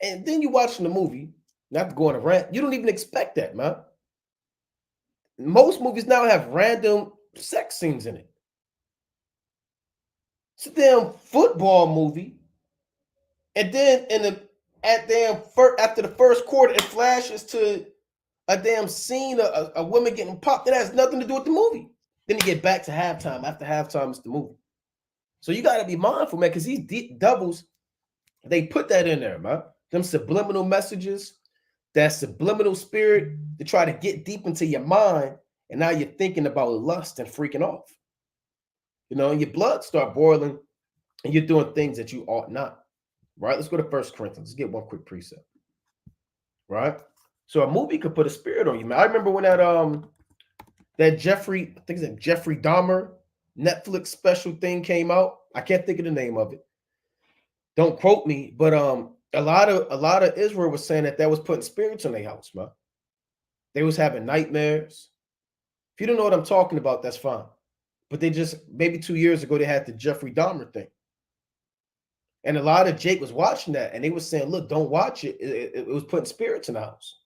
[SPEAKER 1] and then you watching the movie, not to go on a rant. You don't even expect that, man. Most movies now have random sex scenes in it. It's a damn football movie. And then after the first quarter, it flashes to a damn scene of a woman getting popped. That has nothing to do with the movie. Then you get back to halftime. After halftime, it's the movie. So you got to be mindful, man, because these doubles, They put that in there, man. Them subliminal messages, that subliminal spirit to try to get deep into your mind, and now you're thinking about lust and freaking off. And your blood start boiling, and you're doing things that you ought not. Right? Let's go to First Corinthians. Let's get one quick precept. Right? So a movie could put a spirit on you, man. I remember when that Jeffrey, I think it's that Jeffrey Dahmer Netflix special thing came out. I can't think of the name of it. Don't quote me, but a lot of Israel was saying that was putting spirits in their house, man. They was having nightmares. If you don't know what I'm talking about, that's fine. But they just, maybe 2 years ago, they had the Jeffrey Dahmer thing. And a lot of Jake was watching that, and they was saying, look, don't watch it. It was putting spirits in the house.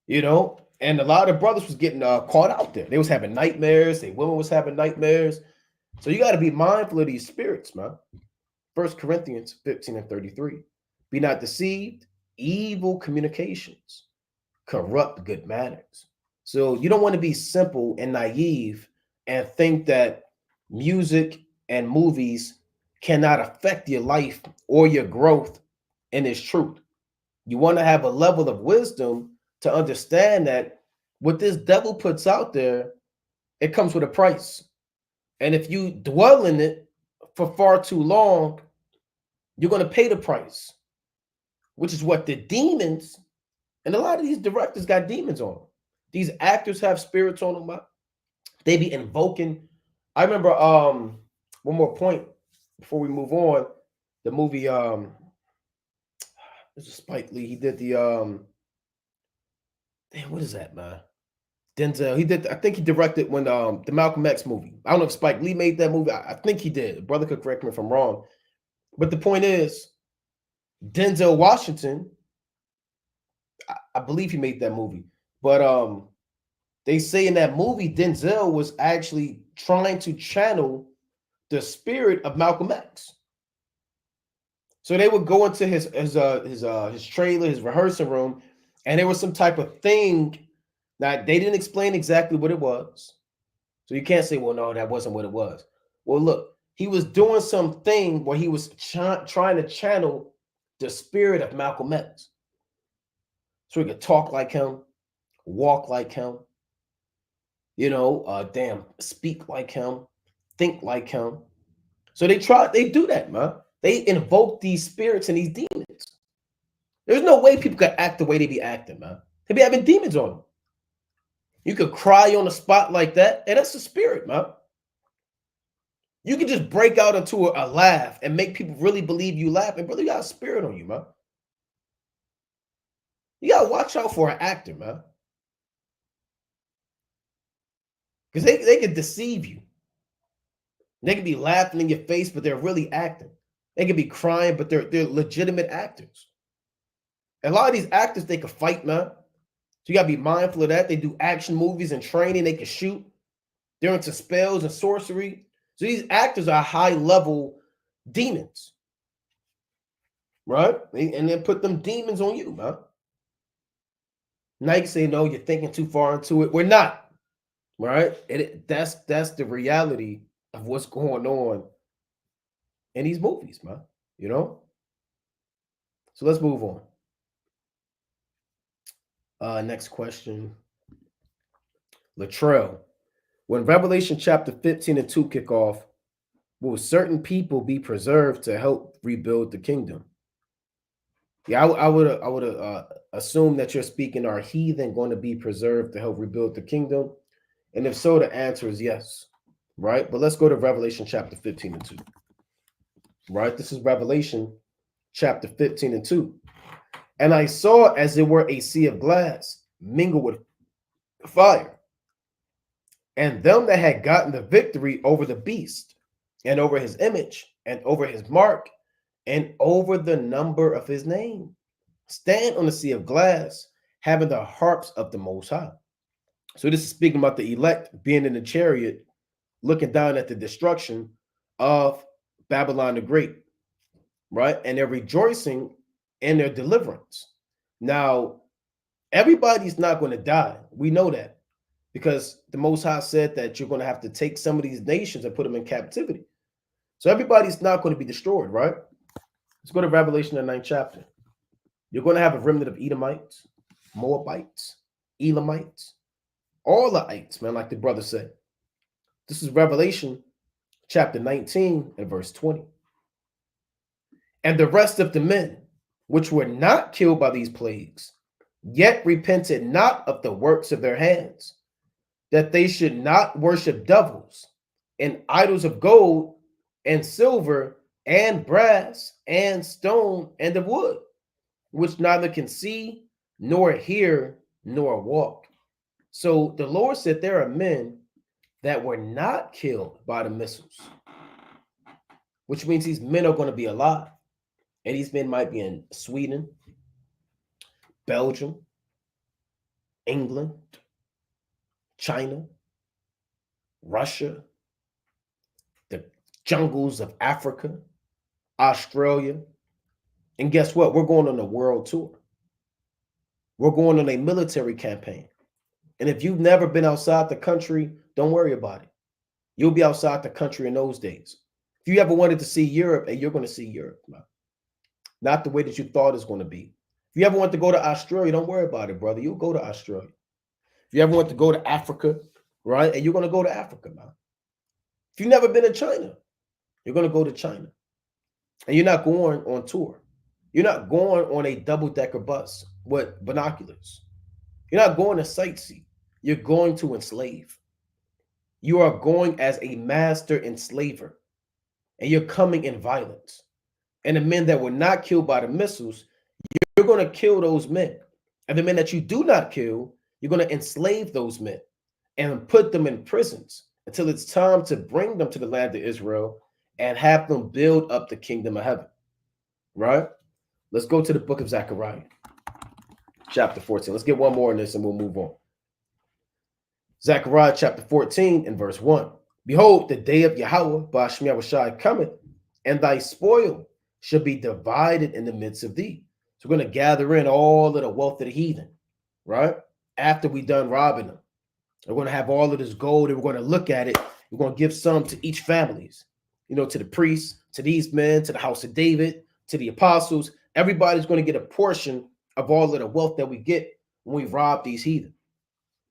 [SPEAKER 1] And a lot of brothers was getting caught out there. They was having nightmares. Their women was having nightmares. So you got to be mindful of these spirits, man. 1 Corinthians 15:33. Be not deceived. Evil communications corrupt good manners. So you don't want to be simple and naive and think that music and movies cannot affect your life or your growth in its truth. You want to have a level of wisdom to understand that what this devil puts out there, it comes with a price. And if you dwell in it for far too long, you're going to pay the price, which is what the demons, and a lot of these directors got demons on them. These actors have spirits on them. They be invoking. I remember one more point before we move on. The movie this is Spike Lee. He did the damn, what is that, man? Denzel. He did. I think he directed when the Malcolm X movie. I don't know if Spike Lee made that movie. I think he did. Brother could correct me if I'm wrong. But the point is, Denzel Washington, I believe he made that movie. But they say in that movie, Denzel was actually trying to channel the spirit of Malcolm X. So they would go into his trailer, his rehearsal room, and there was some type of thing that they didn't explain exactly what it was. So you can't say, well, no, that wasn't what it was. Well, look, he was doing something where he was trying to channel the spirit of Malcolm X. So he could talk like him, walk like him, speak like him, think like him. So they do that, man. They invoke these spirits and these demons. There's no way people could act the way they be acting, man. They be having demons on them. You could cry on the spot like that, and that's a spirit, man. You can just break out into a laugh and make people really believe you laughing. Brother, you got a spirit on you, man. You got to watch out for an actor, man. Because they can deceive you. They can be laughing in your face, but they're really acting. They can be crying, but they're legitimate actors. And a lot of these actors, they can fight, man. So you got to be mindful of that. They do action movies and training. They can shoot. They're into spells and sorcery. So these actors are high-level demons, right? And then put them demons on you, man. Now you can say, no, you're thinking too far into it. We're not, right? That's the reality of what's going on in these movies, man. So let's move on. Next question. Latrell. When Revelation chapter 15 and 2 kick off, will certain people be preserved to help rebuild the kingdom? Yeah, I would assume that you're speaking, are heathen going to be preserved to help rebuild the kingdom? And if so, the answer is yes, right? But let's go to Revelation chapter 15 and 2, right? This is Revelation chapter 15 and 2. And I saw as it were a sea of glass mingled with fire, and them that had gotten the victory over the beast, and over his image, and over his mark, and over the number of his name, stand on the sea of glass, having the harps of the Most High. So this is speaking about the elect being in the chariot, looking down at the destruction of Babylon the Great, right? And they're rejoicing in their deliverance. Now, everybody's not going to die. We know that, because the Most High said that you're going to have to take some of these nations and put them in captivity. So everybody's not going to be destroyed, right? Let's go to Revelation, the 9th chapter. You're going to have a remnant of Edomites, Moabites, Elamites, all the ites, man, like the brother said. This is Revelation chapter 19 and verse 20. And the rest of the men, which were not killed by these plagues, yet repented not of the works of their hands, that they should not worship devils and idols of gold and silver and brass and stone and of wood, which neither can see nor hear nor walk. So the Lord said there are men that were not killed by the missiles, which means these men are going to be alive. And these men might be in Sweden, Belgium, England, China, Russia, the jungles of Africa, Australia. And guess what? We're going on a world tour. We're going on a military campaign. And if you've never been outside the country, don't worry about it. You'll be outside the country in those days. If you ever wanted to see Europe, and you're going to see Europe, not the way that you thought it's going to be. If you ever want to go to Australia, don't worry about it, brother. You'll go to Australia. If you ever want to go to Africa, right, and you're going to go to Africa, man. If you've never been to China, you're going to go to China. And you're not going on tour. You're not going on a double-decker bus with binoculars. You're not going to sightsee. You're going to enslave. You are going as a master enslaver. And you're coming in violence. And the men that were not killed by the missiles, you're going to kill those men. And the men that you do not kill, you're going to enslave those men and put them in prisons until it's time to bring them to the land of Israel and have them build up the kingdom of heaven. Right? Let's go to the book of Zechariah, chapter 14. Let's get one more in this and we'll move on. Zechariah chapter 14 and verse 1. Behold, the day of Yahweh, Ba'ashmi Yahushai, cometh, and thy spoil shall be divided in the midst of thee. So we're going to gather in all of the wealth of the heathen, right? After we done robbing them. We're going to have all of this gold and we're going to look at it. We're going to give some to each families, to the priests, to these men, to the house of David, to the apostles. Everybody's going to get a portion of all of the wealth that we get when we rob these heathen.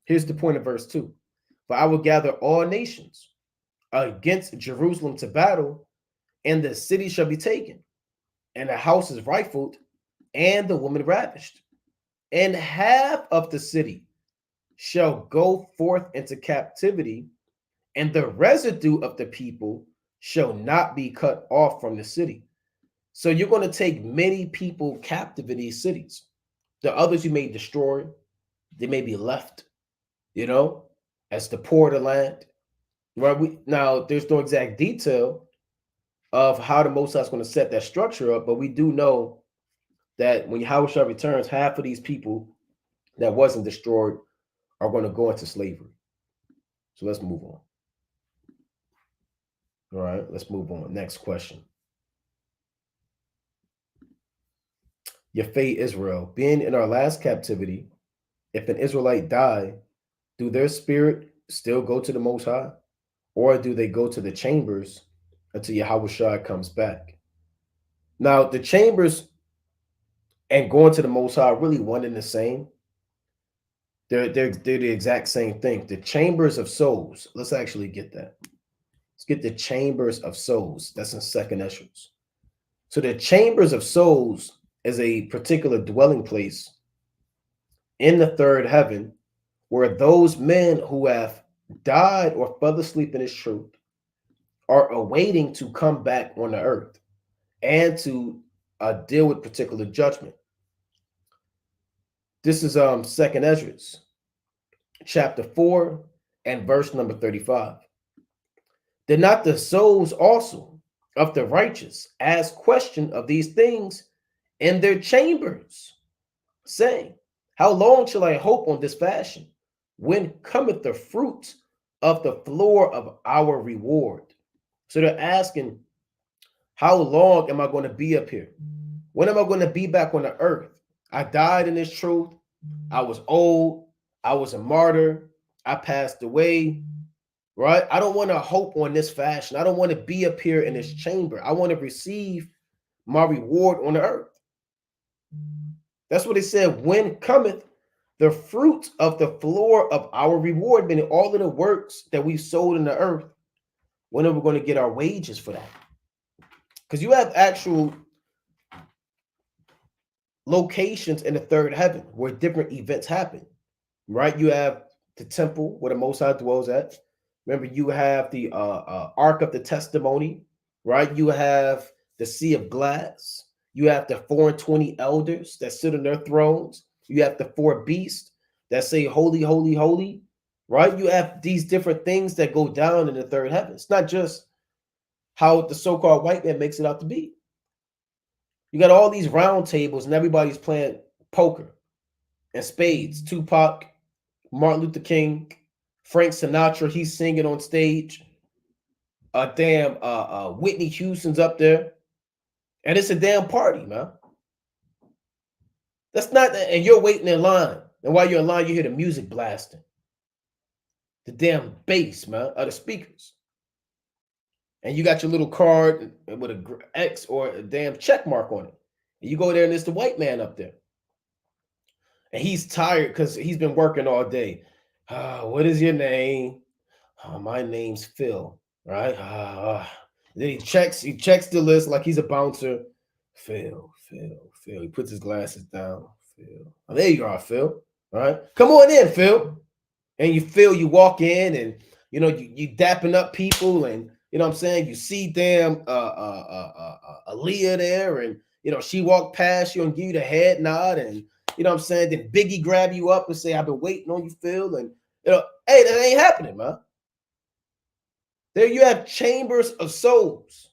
[SPEAKER 1] Here's the point of verse 2. For I will gather all nations against Jerusalem to battle, and the city shall be taken, and the houses rifled, and the woman ravished. And half of the city shall go forth into captivity, and the residue of the people shall not be cut off from the city. So you're going to take many people captive in these cities. The others you may destroy, they may be left, as the poor of the land. Right? Now, there's no exact detail of how the Most High is going to set that structure up, but we do know that when Yahweh returns, half of these people that wasn't destroyed are going to go into slavery. So let's move on. All right, let's move on. Next question. Yafei Israel, being in our last captivity, if an Israelite die, do their spirit still go to the Most High? Or do they go to the chambers until Yahweh comes back? Now, the chambers and going to the Most High are really one and the same. They're the exact same thing. The chambers of souls. Let's actually get that. Let's get the chambers of souls. That's in 2nd Esdras. So the chambers of souls is a particular dwelling place in the third heaven where those men who have died or fell asleep in his truth are awaiting to come back on the earth and to deal with particular judgment. This is 2nd Esdras, chapter 4 and verse number 35. Did not the souls also of the righteous ask question of these things in their chambers, saying, how long shall I hope on this fashion? When cometh the fruit of the floor of our reward? So they're asking, how long am I going to be up here? When am I going to be back on the earth? I died in this truth. I was old. I was a martyr. I passed away, right? I don't want to hope on this fashion. I don't want to be up here in this chamber. I want to receive my reward on the earth. That's what it said. When cometh the fruit of the floor of our reward, meaning all of the works that we sowed in the earth. When are we going to get our wages for that? Because you have actual locations in the third heaven where different events happen, right? You have the temple where the Most High dwells at. Remember, you have the Ark of the Testimony, right? You have the Sea of Glass. You have the 420 elders that sit on their thrones. You have the 4 beasts that say, holy, holy, holy, right? You have these different things that go down in the third heaven. It's not just how the so-called white man makes it out to be. You got all these round tables and everybody's playing poker and spades. Tupac, Martin Luther King, Frank Sinatra, he's singing on stage. Whitney Houston's up there. And it's a damn party, man. That's not, and you're waiting in line. And while you're in line, you hear the music blasting. The damn bass, man, of the speakers. And you got your little card with a X or a damn check mark on it. And you go there and it's the white man up there. And he's tired because he's been working all day. What is your name? My name's Phil, right? Then he checks the list like he's a bouncer. Phil. He puts his glasses down. Phil. Oh, there you are, Phil. All right. Come on in, Phil. And you walk in and you dapping up people, and you know what I'm saying? You see damn Aaliyah there, and she walked past you and give you the head nod, and you know what I'm saying? Then Biggie grab you up and say, I've been waiting on you, Phil. And hey, that ain't happening, man. There you have chambers of souls.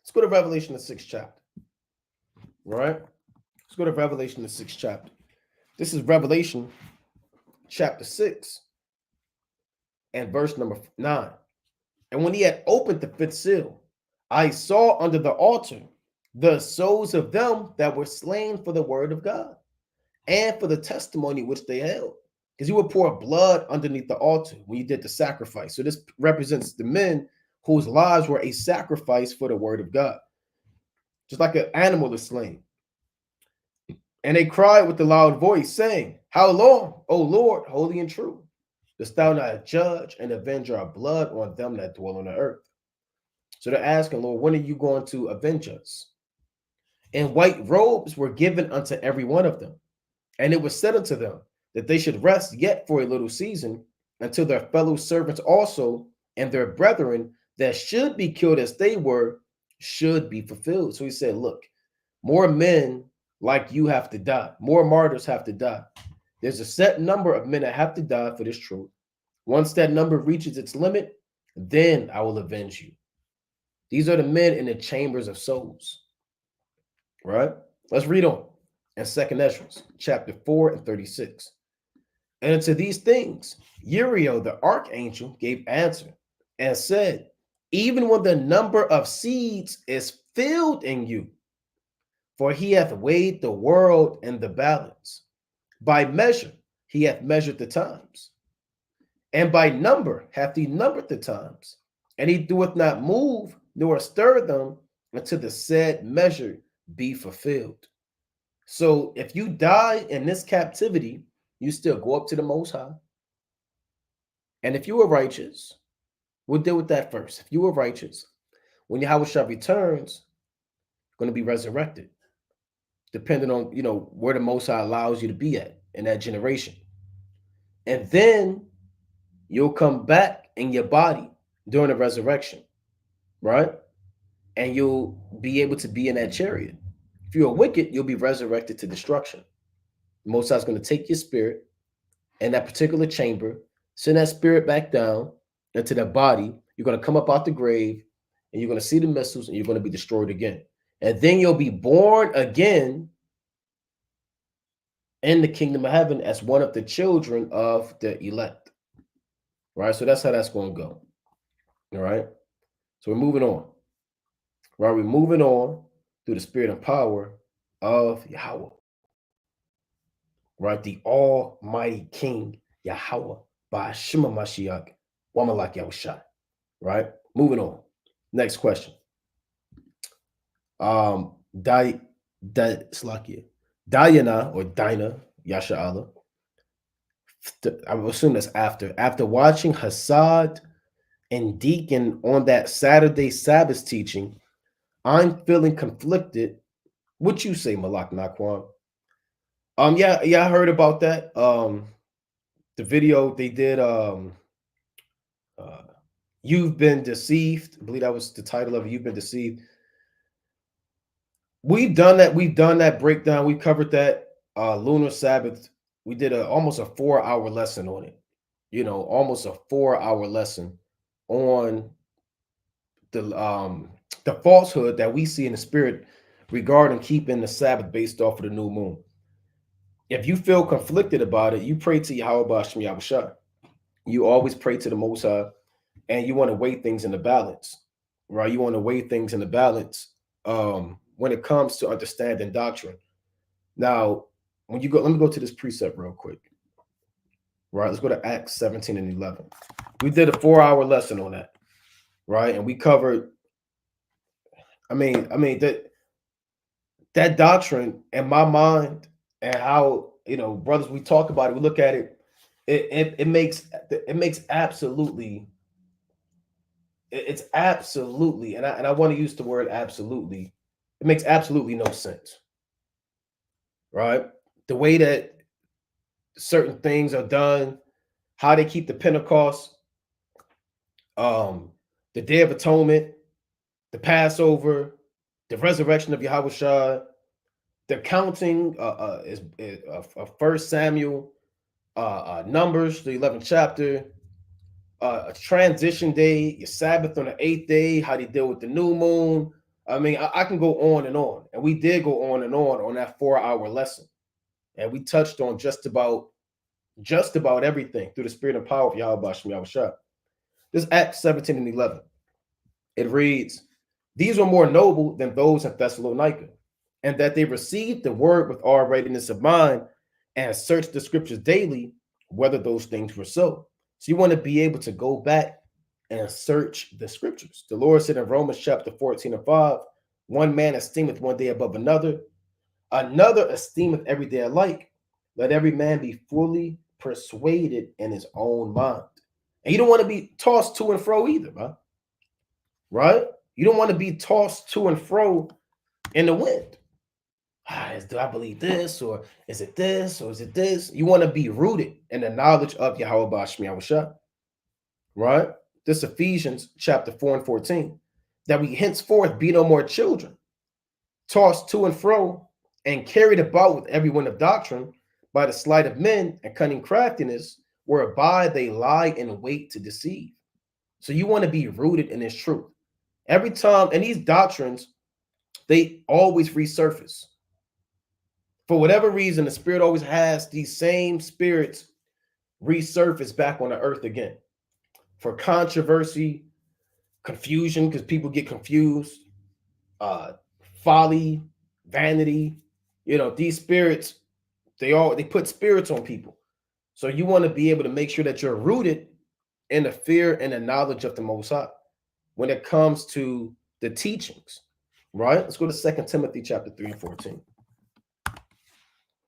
[SPEAKER 1] Let's go to Revelation, the 6th chapter. All right? Let's go to Revelation, the 6th chapter. This is Revelation chapter 6 and verse number 9. And when he had opened the 5th seal, I saw under the altar the souls of them that were slain for the word of God and for the testimony which they held. Because you would pour blood underneath the altar when you did the sacrifice. So this represents the men whose lives were a sacrifice for the word of God. Just like an animal is slain. And they cried with a loud voice, saying, How long, O Lord, holy and true, dost thou not judge and avenge our blood on them that dwell on the earth? So they're asking, Lord, when are you going to avenge us? And white robes were given unto every one of them. And it was said unto them that they should rest yet for a little season until their fellow servants also and their brethren that should be killed as they were should be fulfilled. So he said, look, more men like you have to die. More martyrs have to die. There's a set number of men that have to die for this truth. Once that number reaches its limit, then I will avenge you. These are the men in the chambers of souls. Right? Let's read on. In 2nd Ezra, chapter 4 and 36. And unto these things, Uriel the archangel gave answer and said, even when the number of seeds is filled in you, for he hath weighed the world in the balance. By measure he hath measured the times, and by number hath he numbered the times, and he doeth not move nor stir them until the said measure be fulfilled. So if you die in this captivity, you still go up to the Most High. And if you are righteous, we'll deal with that first. If you are righteous, when Yahweh returns, you're going to be resurrected, depending on, where the Most High allows you to be at in that generation. And then you'll come back in your body during the resurrection, right? And you'll be able to be in that chariot. If you're wicked, you'll be resurrected to destruction. The Most High is going to take your spirit in that particular chamber, send that spirit back down into that body. You're going to come up out the grave, and you're going to see the missiles, and you're going to be destroyed again. And then you'll be born again in the kingdom of heaven as one of the children of the elect. Right? So that's how that's going to go. All right? So we're moving on. Right? We're moving on through the spirit and power of Yahweh. Right? The Almighty King, Yahweh, by Shema Mashiach, Wamalak Yahushai. Right? Moving on. Next question. Di Slakia. Diana or Dinah, Yasha Allah. I would assume that's after. After watching Hassad and Deacon on that Saturday Sabbath teaching, I'm feeling conflicted. What you say, Malak Nakwan? Yeah, I heard about that. The video they did, uh, You've Been Deceived. I believe that was the title of it, You've Been Deceived. We've done that breakdown. We covered that lunar Sabbath. We did almost a 4-hour lesson on it. Almost a 4-hour lesson on the falsehood that we see in the spirit regarding keeping the Sabbath based off of the new moon. If you feel conflicted about it, you pray to Yahweh Bashim Yahushua. You always pray to the Most High, and you want to weigh things in the balance, right? You want to weigh things in the balance when it comes to understanding doctrine. Now, when you go, let me go to this precept real quick. Right, let's go to Acts 17 and 11. We did a 4-hour lesson on that, right? And we covered, that doctrine in my mind, and how, brothers, we talk about it, we look at it, it makes absolutely, it's absolutely, and I want to use the word absolutely, it makes absolutely no sense, right? The way that certain things are done, how they keep the Pentecost, the Day of Atonement, the Passover, the resurrection of Yahushua, the counting is First Samuel, Numbers, the 11th chapter, a transition day, your Sabbath on the 8th day, how they deal with the new moon. I can go on, and we did go on that 4-hour lesson, and we touched on just about everything through the spirit and power of Yahweh Shem Yahushua. This Acts 17 and 11. It reads, "These were more noble than those in Thessalonica, and that they received the word with all readiness of mind and searched the scriptures daily, whether those things were so." So you want to be able to go back and search the scriptures. The Lord said in Romans chapter 14 and 5, "One man esteemeth one day above another, another esteemeth every day alike. Let every man be fully persuaded in his own mind." And you don't want to be tossed to and fro either, man. Right? You don't want to be tossed to and fro in the wind. Do I believe this, or is it this, or is it this? You want to be rooted in the knowledge of Yahweh Bashmi Yahushua. Right? This Ephesians chapter 4 and 14. That we henceforth be no more children, tossed to and fro, and carried about with every wind of doctrine by the sleight of men and cunning craftiness, whereby they lie in wait to deceive. So you want to be rooted in this truth. Every time, and these doctrines, they always resurface. For whatever reason, the spirit always has these same spirits resurface back on the earth again. For controversy, confusion, because people get confused, folly, vanity. These spirits, they put spirits on people. So you want to be able to make sure that you're rooted in the fear and the knowledge of the Most High when it comes to the teachings, right? Let's go to 2 Timothy chapter 3 and 14.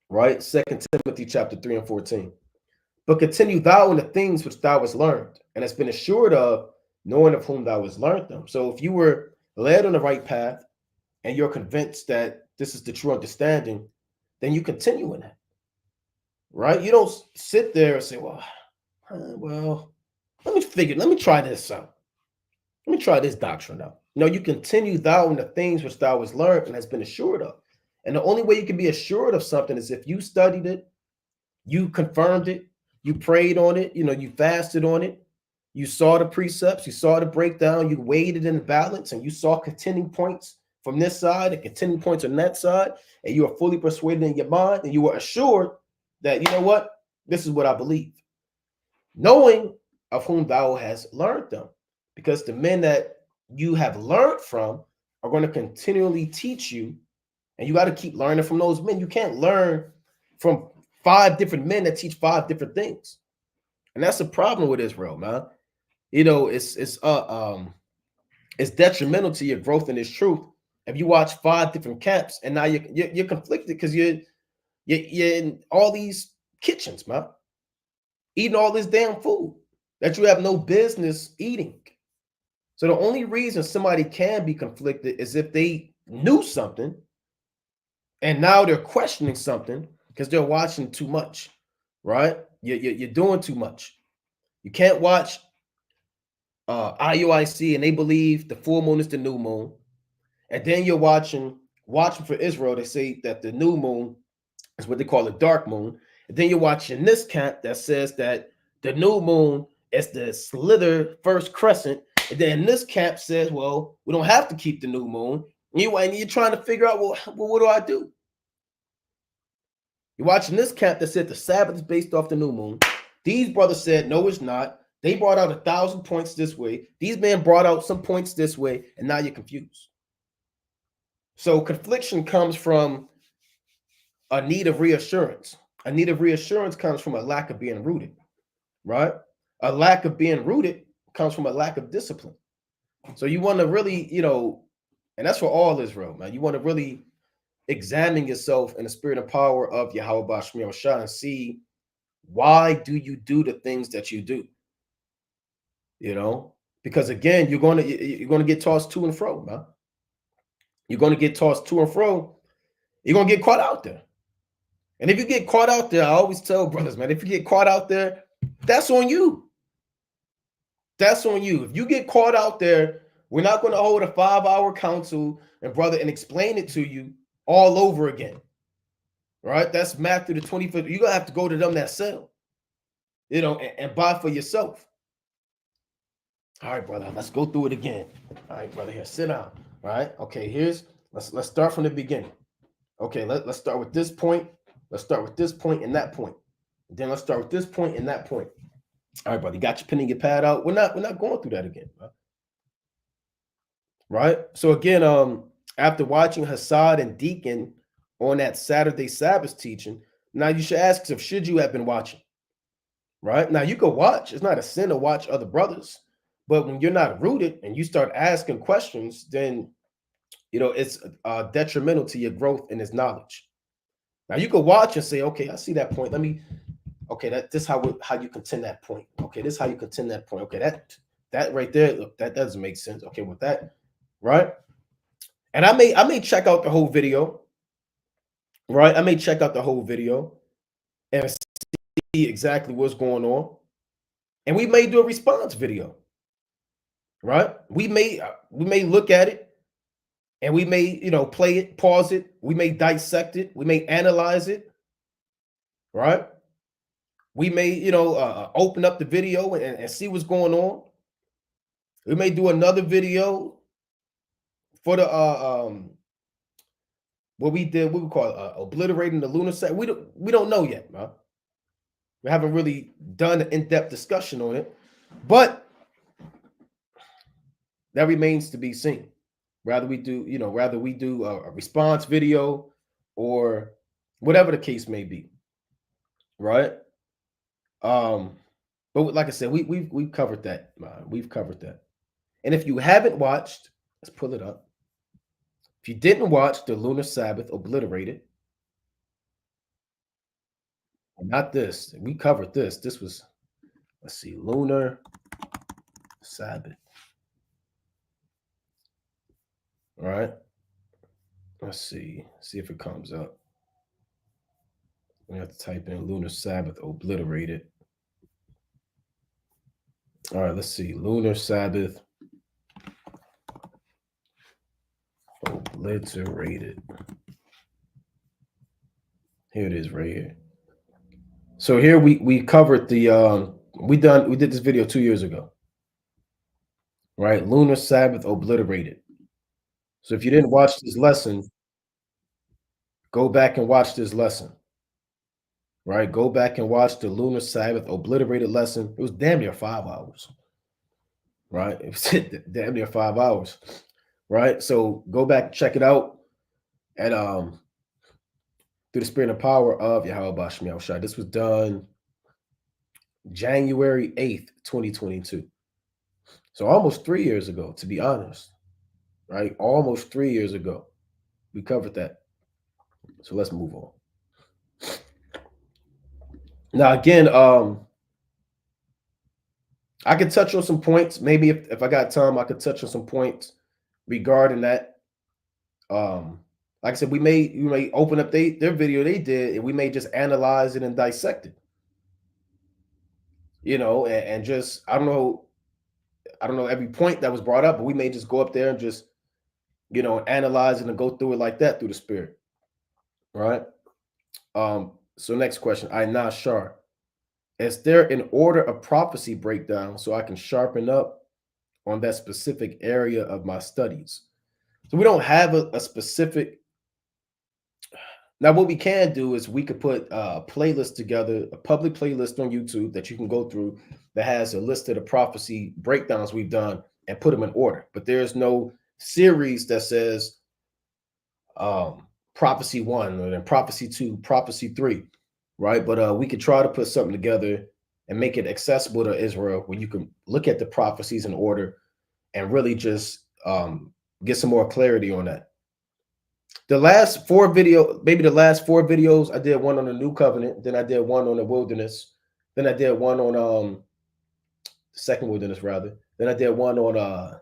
[SPEAKER 1] Right? 2 Timothy chapter 3 and 14. "But continue thou in the things which thou hast learned, and hast been assured of, knowing of whom thou hast learned them." So if you were led on the right path, and you're convinced that this is the true understanding, then you continue in that. Right? You don't sit there and say, well, let me try this out. Let me try this doctrine out. No, you continue thou in the things which thou hast learned and has been assured of. And the only way you can be assured of something is if you studied it, you confirmed it, you prayed on it, you fasted on it, you saw the precepts, you saw the breakdown, you weighed it in the balance, and you saw contending points from this side and contending points on that side, and you are fully persuaded in your mind, and you are assured that, you know what, this is what I believe. Knowing of whom thou hast learned them, because the men that you have learned from are going to continually teach you, and you got to keep learning from those men. You can't learn from 5 different men that teach 5 different things. And that's the problem with Israel, man. It's detrimental to your growth in this truth If you watch 5 different camps, and now you're conflicted because you're in all these kitchens, man, eating all this damn food that you have no business eating. So the only reason somebody can be conflicted is if they knew something and now they're questioning something because they're watching too much, right? You're doing too much. You can't watch IUIC and they believe the full moon is the new moon, and then you're watching for Israel. They say that the new moon is what they call a dark moon, and then you're watching this camp that says that the new moon is the slither first crescent, and then this camp says, well, we don't have to keep the new moon. And you're trying to figure out, well, what do I do? You're watching this camp that said the Sabbath is based off the new moon. These brothers said, no, it's not. They brought out 1,000 points this way. These men brought out some points this way, and now you're confused. So confliction comes from a need of reassurance. A need of reassurance comes from a lack of being rooted, right? A lack of being rooted comes from a lack of discipline. So you want to really, and that's for all Israel, man. You want to really examine yourself in the spirit and power of Yahweh Bashmiel Shah and see, why do you do the things that you do? Because again, you're going to get tossed to and fro, man. You're going to get tossed to and fro. You're going to get caught out there. And if you get caught out there, I always tell brothers, man, if you get caught out there, that's on you. That's on you. If you get caught out there, we're not going to hold a 5-hour council and explain it to you all over again. Right? That's Matthew the 25th. You're going to have to go to them that sell, and buy for yourself. All right, brother, let's go through it again. All right, brother, here, sit down. All right, okay, let's start from the beginning. Okay, let's start with this point. Let's start with this point and that point. And then let's start with this point and that point. All right, brother, you got your pen and your pad out. We're not going through that again, bro. Right? So again, after watching Hassad and Deacon on that Saturday Sabbath teaching, now you should ask yourself, should you have been watching? Right? Now you can watch. It's not a sin to watch other brothers. But when you're not rooted and you start asking questions, then it's detrimental to your growth in his knowledge. Now you can watch and say, okay, I see that point. This how you contend that point. Okay, this is how you contend that point. Okay, that right there, look, that doesn't make sense. Okay, with that, right? And I may check out the whole video, right? I may check out the whole video and see exactly what's going on, and we may do a response video. Right? We may look at it and we may, play it, pause it. We may dissect it. We may analyze it. Right? We may, open up the video and see what's going on. We may do another video for the what we call obliterating the lunar set. We don't know yet, man. We haven't really done an in-depth discussion on it, but that remains to be seen. Rather we do a response video or whatever the case may be, right? But like I said, we've covered that, man. We've covered that. And if you haven't watched, let's pull it up. If you didn't watch the Lunar Sabbath Obliterated, not this, we covered this. This was, let's see, Lunar Sabbath. All right. Let's see if it comes up. We have to type in Lunar Sabbath Obliterated. All right, let's see. Lunar Sabbath Obliterated. Here it is right here. So here we covered the we did this video 2 years ago. Right? Lunar Sabbath Obliterated. So if you didn't watch this lesson, go back and watch this lesson. Right? Go back and watch the Lunar Sabbath Obliterated lesson. It was damn near 5 hours. Right? It was damn near 5 hours. Right? So go back and check it out. And through the spirit and power of Yahweh Bashmiel Shai. This was done January 8th, 2022. So almost 3 years ago, to be honest. right? Almost 3 years ago. We covered that. So let's move on. Now, again, I could touch on some points. Maybe if I got time, I could touch on some points regarding that. Like I said, we may open up their video they did, and we may just analyze it and dissect it. And just I don't know every point that was brought up, but we may just go up there and just analyze it and go through it like that through the spirit. Right. So next question. I not sure. Is there an order of prophecy breakdown so I can sharpen up on that specific area of my studies? So we don't have a specific. Now, what we can do is we could put a playlist together, a public playlist on YouTube that you can go through that has a list of the prophecy breakdowns we've done and put them in order. But there's no series that says prophecy 1 and then prophecy 2, prophecy 3, right? But we could try to put something together and make it accessible to Israel where you can look at the prophecies in order and really just get some more clarity on that. The last four videos, I did one on the New Covenant, then I did one on the wilderness, then I did one on the second wilderness rather, then I did one on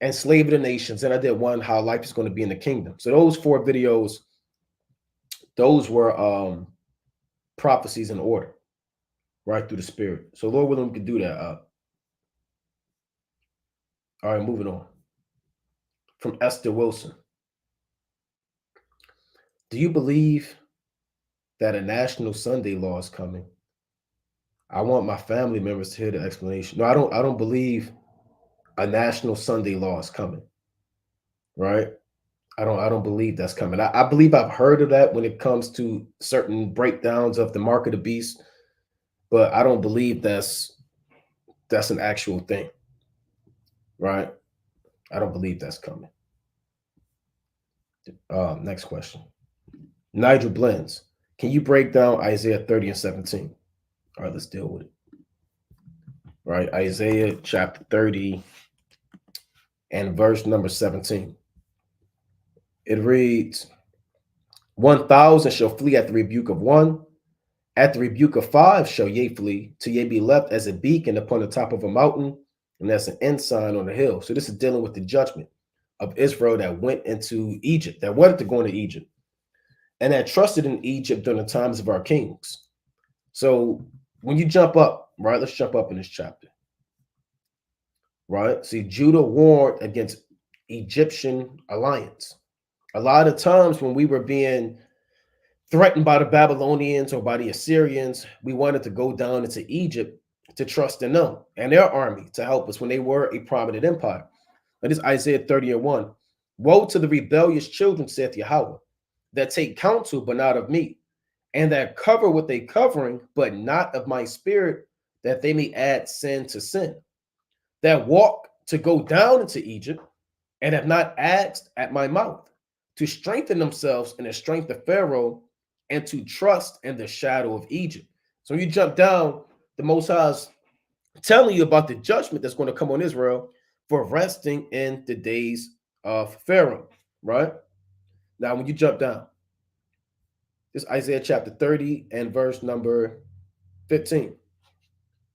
[SPEAKER 1] enslaving the nations, then I did one how life is going to be in the kingdom. So those 4 videos, those were prophecies in order, right through the spirit. So Lord willing, we can do that. All right, moving on. From Esther Wilson. Do you believe that a national Sunday law is coming? I want my family members to hear the explanation. No, I don't believe a national Sunday law is coming. Right? I don't believe that's coming. I believe I've heard of that when it comes to certain breakdowns of the mark of the beast, but I don't believe that's an actual thing. Right? I don't believe that's coming. Next question. Nigel Blends. Can you break down Isaiah 30 and 17? All right, let's deal with it. Right, Isaiah chapter 30 and verse number 17. It reads, 1,000 shall flee at the rebuke of one. At the rebuke of 5 shall ye flee, till ye be left as a beacon upon the top of a mountain, and as an ensign on the hill. So this is dealing with the judgment of Israel that went into Egypt, that wanted to go into Egypt, and that trusted in Egypt during the times of our kings. So when you jump up, right, let's jump up in this chapter. Right? See, Judah warned against Egyptian alliance. A lot of times when we were being threatened by the Babylonians or by the Assyrians, we wanted to go down into Egypt to trust in them and their army to help us when they were a prominent empire. That is Isaiah 30 and 1. Woe to the rebellious children, saith Yahweh, that take counsel, but not of me, and that cover with a covering, but not of my spirit, that they may add sin to sin. That walk to go down into Egypt and have not asked at my mouth, to strengthen themselves in the strength of Pharaoh and to trust in the shadow of Egypt. So when you jump down, the Most High is telling you about the judgment that's going to come on Israel for resting in the days of Pharaoh, right? Now, when you jump down, this Isaiah chapter 30 and verse number 15.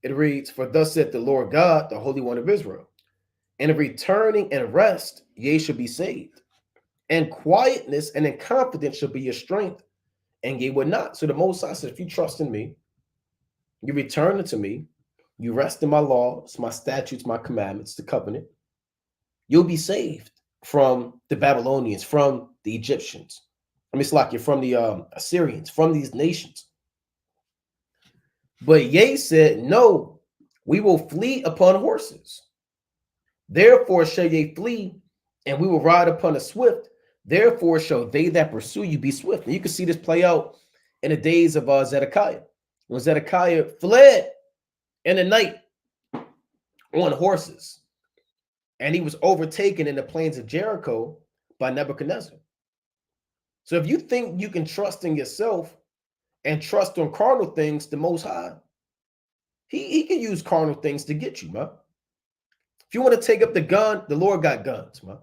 [SPEAKER 1] It reads, for thus saith the Lord God, the Holy One of Israel, in returning and rest, ye shall be saved. And quietness and in confidence shall be your strength, and ye will not. So the Most High said, if you trust in me, you return unto me, you rest in my laws, my statutes, my commandments, the covenant, you'll be saved from the Babylonians, from the Egyptians. I mean, it's like you're from the Assyrians, from these nations. But ye said, no, we will flee upon horses. Therefore shall ye flee, and we will ride upon a swift. Therefore shall they that pursue you be swift. And you can see this play out in the days of Zedekiah. When Zedekiah fled in the night on horses, and he was overtaken in the plains of Jericho by Nebuchadnezzar. So if you think you can trust in yourself and trust on carnal things, the Most High, he can use carnal things to get you, man. If you want to take up the gun, the Lord got guns, man.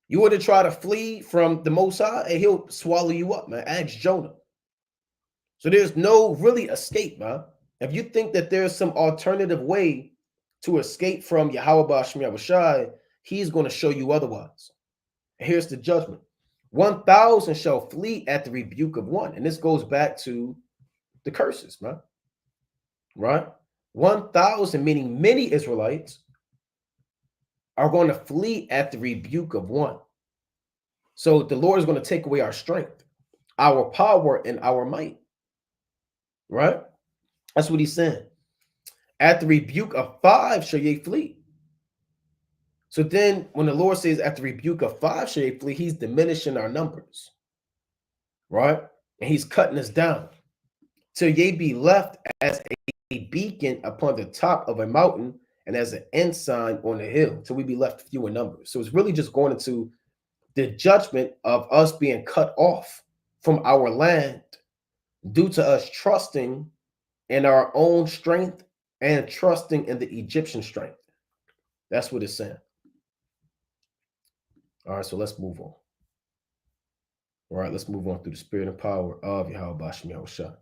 [SPEAKER 1] You want to try to flee from the Most High, and He'll swallow you up, man. Ask Jonah. So there's no really escape, man. If you think that there's some alternative way to escape from Yahweh Ba'ashem Yahushai, He's going to show you otherwise. And here's the judgment: 1,000 shall flee at the rebuke of one, and this goes back to the curses, man. Right? 1,000, meaning many Israelites, are going to flee at the rebuke of one. So the Lord is going to take away our strength, our power, and our might. Right? That's what He's saying. At the rebuke of 5 shall ye flee. So then when the Lord says at the rebuke of 5 shall ye flee, He's diminishing our numbers. Right? And He's cutting us down till ye be left as a beacon upon the top of a mountain and as an ensign on a hill, till we be left few in numbers. So it's really just going into the judgment of us being cut off from our land due to us trusting in our own strength and trusting in the Egyptian strength. That's what it's saying. All right, so let's move on. All right, let's move on through the spirit and power of Yahweh Ba'ashem Yahushua.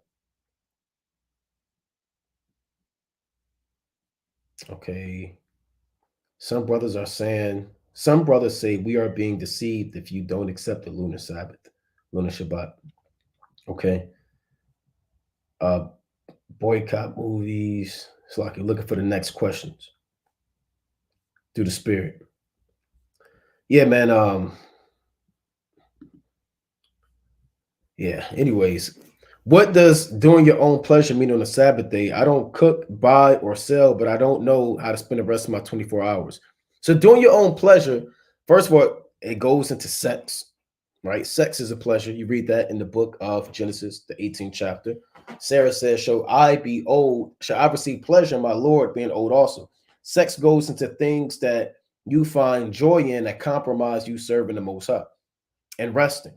[SPEAKER 1] Okay. Some brothers say we are being deceived if you don't accept the lunar Sabbath, lunar Shabbat. Okay. Boycott movies. It's like you're looking for the next questions through the spirit. Yeah, man. Yeah. Anyways, what does doing your own pleasure mean on a Sabbath day? I don't cook, buy, or sell, but I don't know how to spend the rest of my 24 hours. So doing your own pleasure, first of all, it goes into sex, right? Sex is a pleasure. You read that in the book of Genesis, the 18th chapter. Sarah says, shall I be old? Shall I receive pleasure in my Lord being old also? Sex goes into things that you find joy in that compromise you serving the Most High and resting,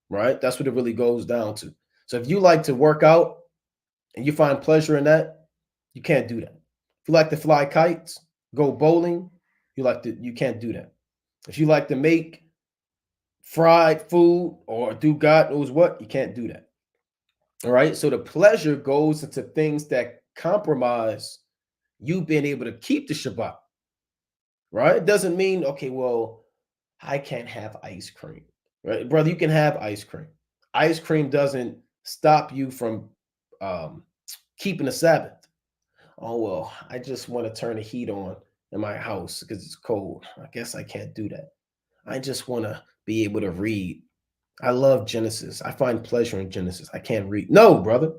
[SPEAKER 1] right? That's what it really goes down to. So if you like to work out and you find pleasure in that, you can't do that. If you like to fly kites, go bowling, you can't do that. If you like to make fried food or do God knows what, you can't do that. All right. So the pleasure goes into things that compromise you being able to keep the Shabbat. Right? It doesn't mean, okay, well, I can't have ice cream. Right? Brother, you can have ice cream. Ice cream doesn't stop you from keeping the Sabbath. Oh, well, I just want to turn the heat on in my house because it's cold. I guess I can't do that. I just want to be able to read. I love Genesis. I find pleasure in Genesis. I can't read. No, brother.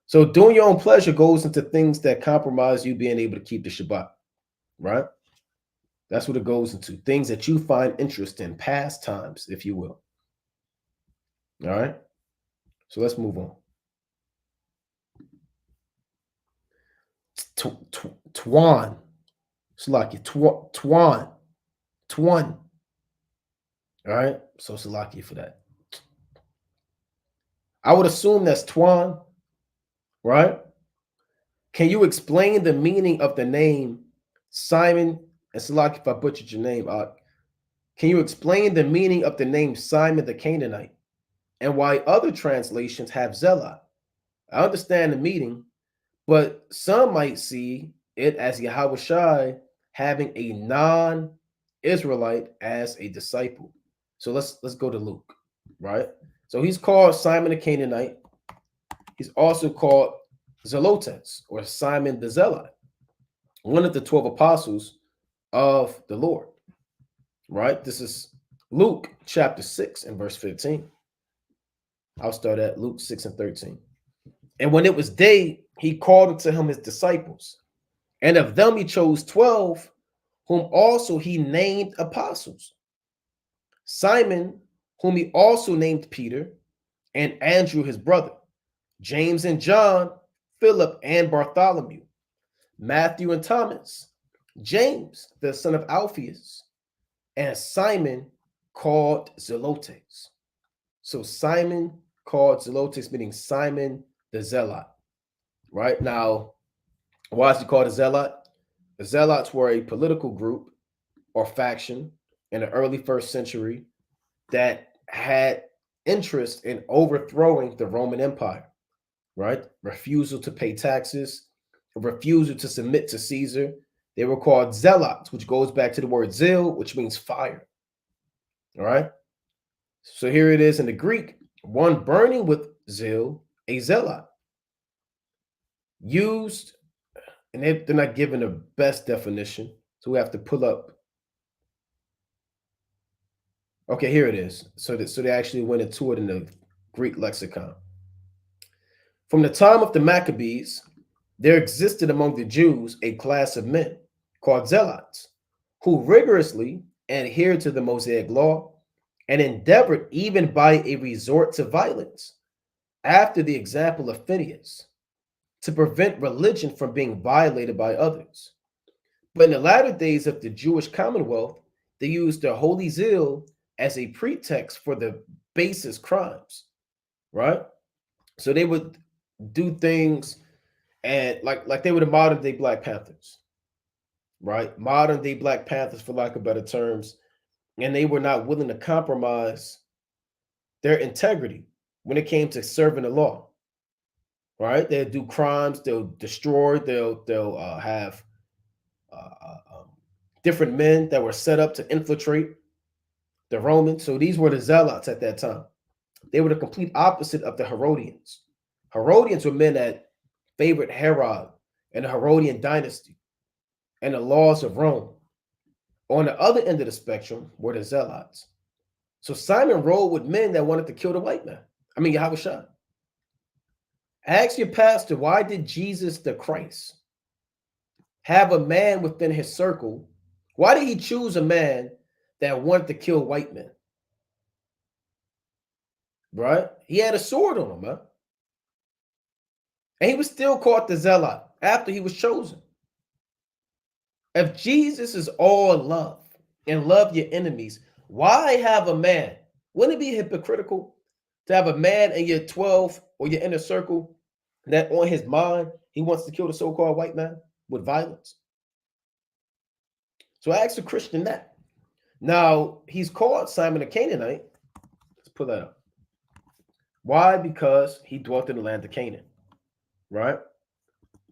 [SPEAKER 1] So doing your own pleasure goes into things that compromise you being able to keep the Shabbat, right? That's what it goes into. Things that you find interest in, pastimes, if you will. All right. So let's move on. Twan. Salaki. Twan. All right. So Salaki for that. I would assume that's Twan, right? Can you explain the meaning of the name Simon? And Salaki, if I butchered your name, can you explain the meaning of the name Simon the Canaanite and why other translations have Zealot? I understand the meaning, but some might see it as Yahushai having a non-Israelite as a disciple. So let's go to Luke, right? So he's called Simon the Canaanite. He's also called Zelotes or Simon the Zealot, one of the 12 apostles of the Lord, right? This is Luke chapter 6 and verse 15. I'll start at Luke 6 and 13. And when it was day, he called unto him his disciples, and of them he chose 12, whom also he named apostles. Simon, whom he also named Peter, and Andrew his brother, James and John, Philip and Bartholomew, Matthew and Thomas, James, the son of Alphaeus, and Simon called Zelotes. So Simon called Zelotes, meaning Simon the Zealot. Right? Now, why is he called a Zealot? The Zealots were a political group or faction in the early first century that had interest in overthrowing the Roman Empire, right? Refusal to pay taxes, a refusal to submit to Caesar. They were called zealots, which goes back to the word zeal, which means fire. All right. So here it is in the Greek, one burning with zeal, a zealot. Used, and they're not given the best definition. So we have to pull up. Okay, here it is. So they actually went into it in the Greek lexicon. From the time of the Maccabees, there existed among the Jews a class of men called zealots who rigorously adhered to the Mosaic law and endeavored even by a resort to violence, after the example of Phineas, to prevent religion from being violated by others. But in the latter days of the Jewish Commonwealth, they used their holy zeal as a pretext for the basest crimes, right? So they would do things and like they were the modern day Black Panthers, right? Modern day Black Panthers, for lack of better terms, and they were not willing to compromise their integrity when it came to serving the law, right? They'll do crimes, they'll destroy, they'll have different men that were set up to infiltrate the Romans. So these were the zealots at that time. They were the complete opposite of the Herodians. Herodians were men that favored Herod and the Herodian dynasty and the laws of Rome. On the other end of the spectrum were the zealots. So Simon rode with men that wanted to kill the white man. I mean, Yahweh Shai. Ask your pastor, why did Jesus the Christ have a man within his circle? Why did he choose a man that wanted to kill white men? Right? He had a sword on him, man. And he was still called the zealot after he was chosen. If Jesus is all love and love your enemies, why have a man? Wouldn't it be hypocritical to have a man in your 12 or your inner circle that on his mind, he wants to kill the so-called white man with violence? So I asked a Christian that. Now, he's called Simon the Canaanite. Let's pull that up. Why? Because he dwelt in the land of Canaan, right?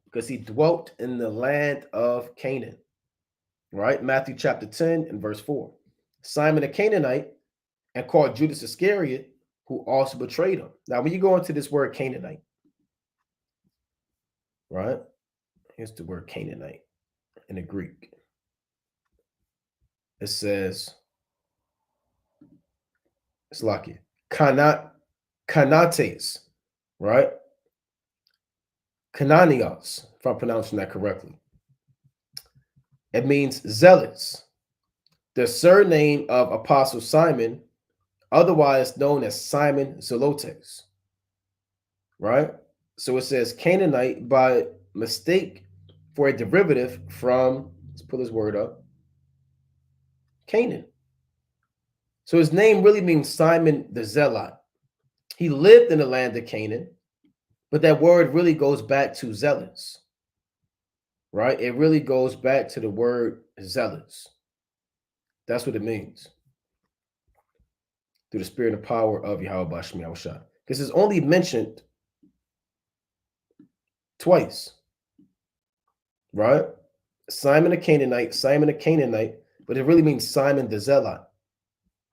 [SPEAKER 1] Because he dwelt in the land of Canaan, right? Matthew chapter 10 and verse 4. Simon the Canaanite, and called Judas Iscariot, who also betrayed him. Now, when you go into this word Canaanite, right? Here's the word Canaanite in the Greek. It says, it's like it, Kanates, right? Kananios, if I'm pronouncing that correctly. It means zealots, the surname of Apostle Simon, otherwise known as Simon Zelotes, right? So it says Canaanite by mistake for a derivative from, let's pull this word up, Canaan. So his name really means Simon the Zealot. He lived in the land of Canaan, but that word really goes back to zealots, right? It really goes back to the word zealots. That's what it means. Through the spirit and power of Yahweh Bashmi Yahushua. This is only mentioned twice, right? Simon the Canaanite, but it really means Simon the Zealot,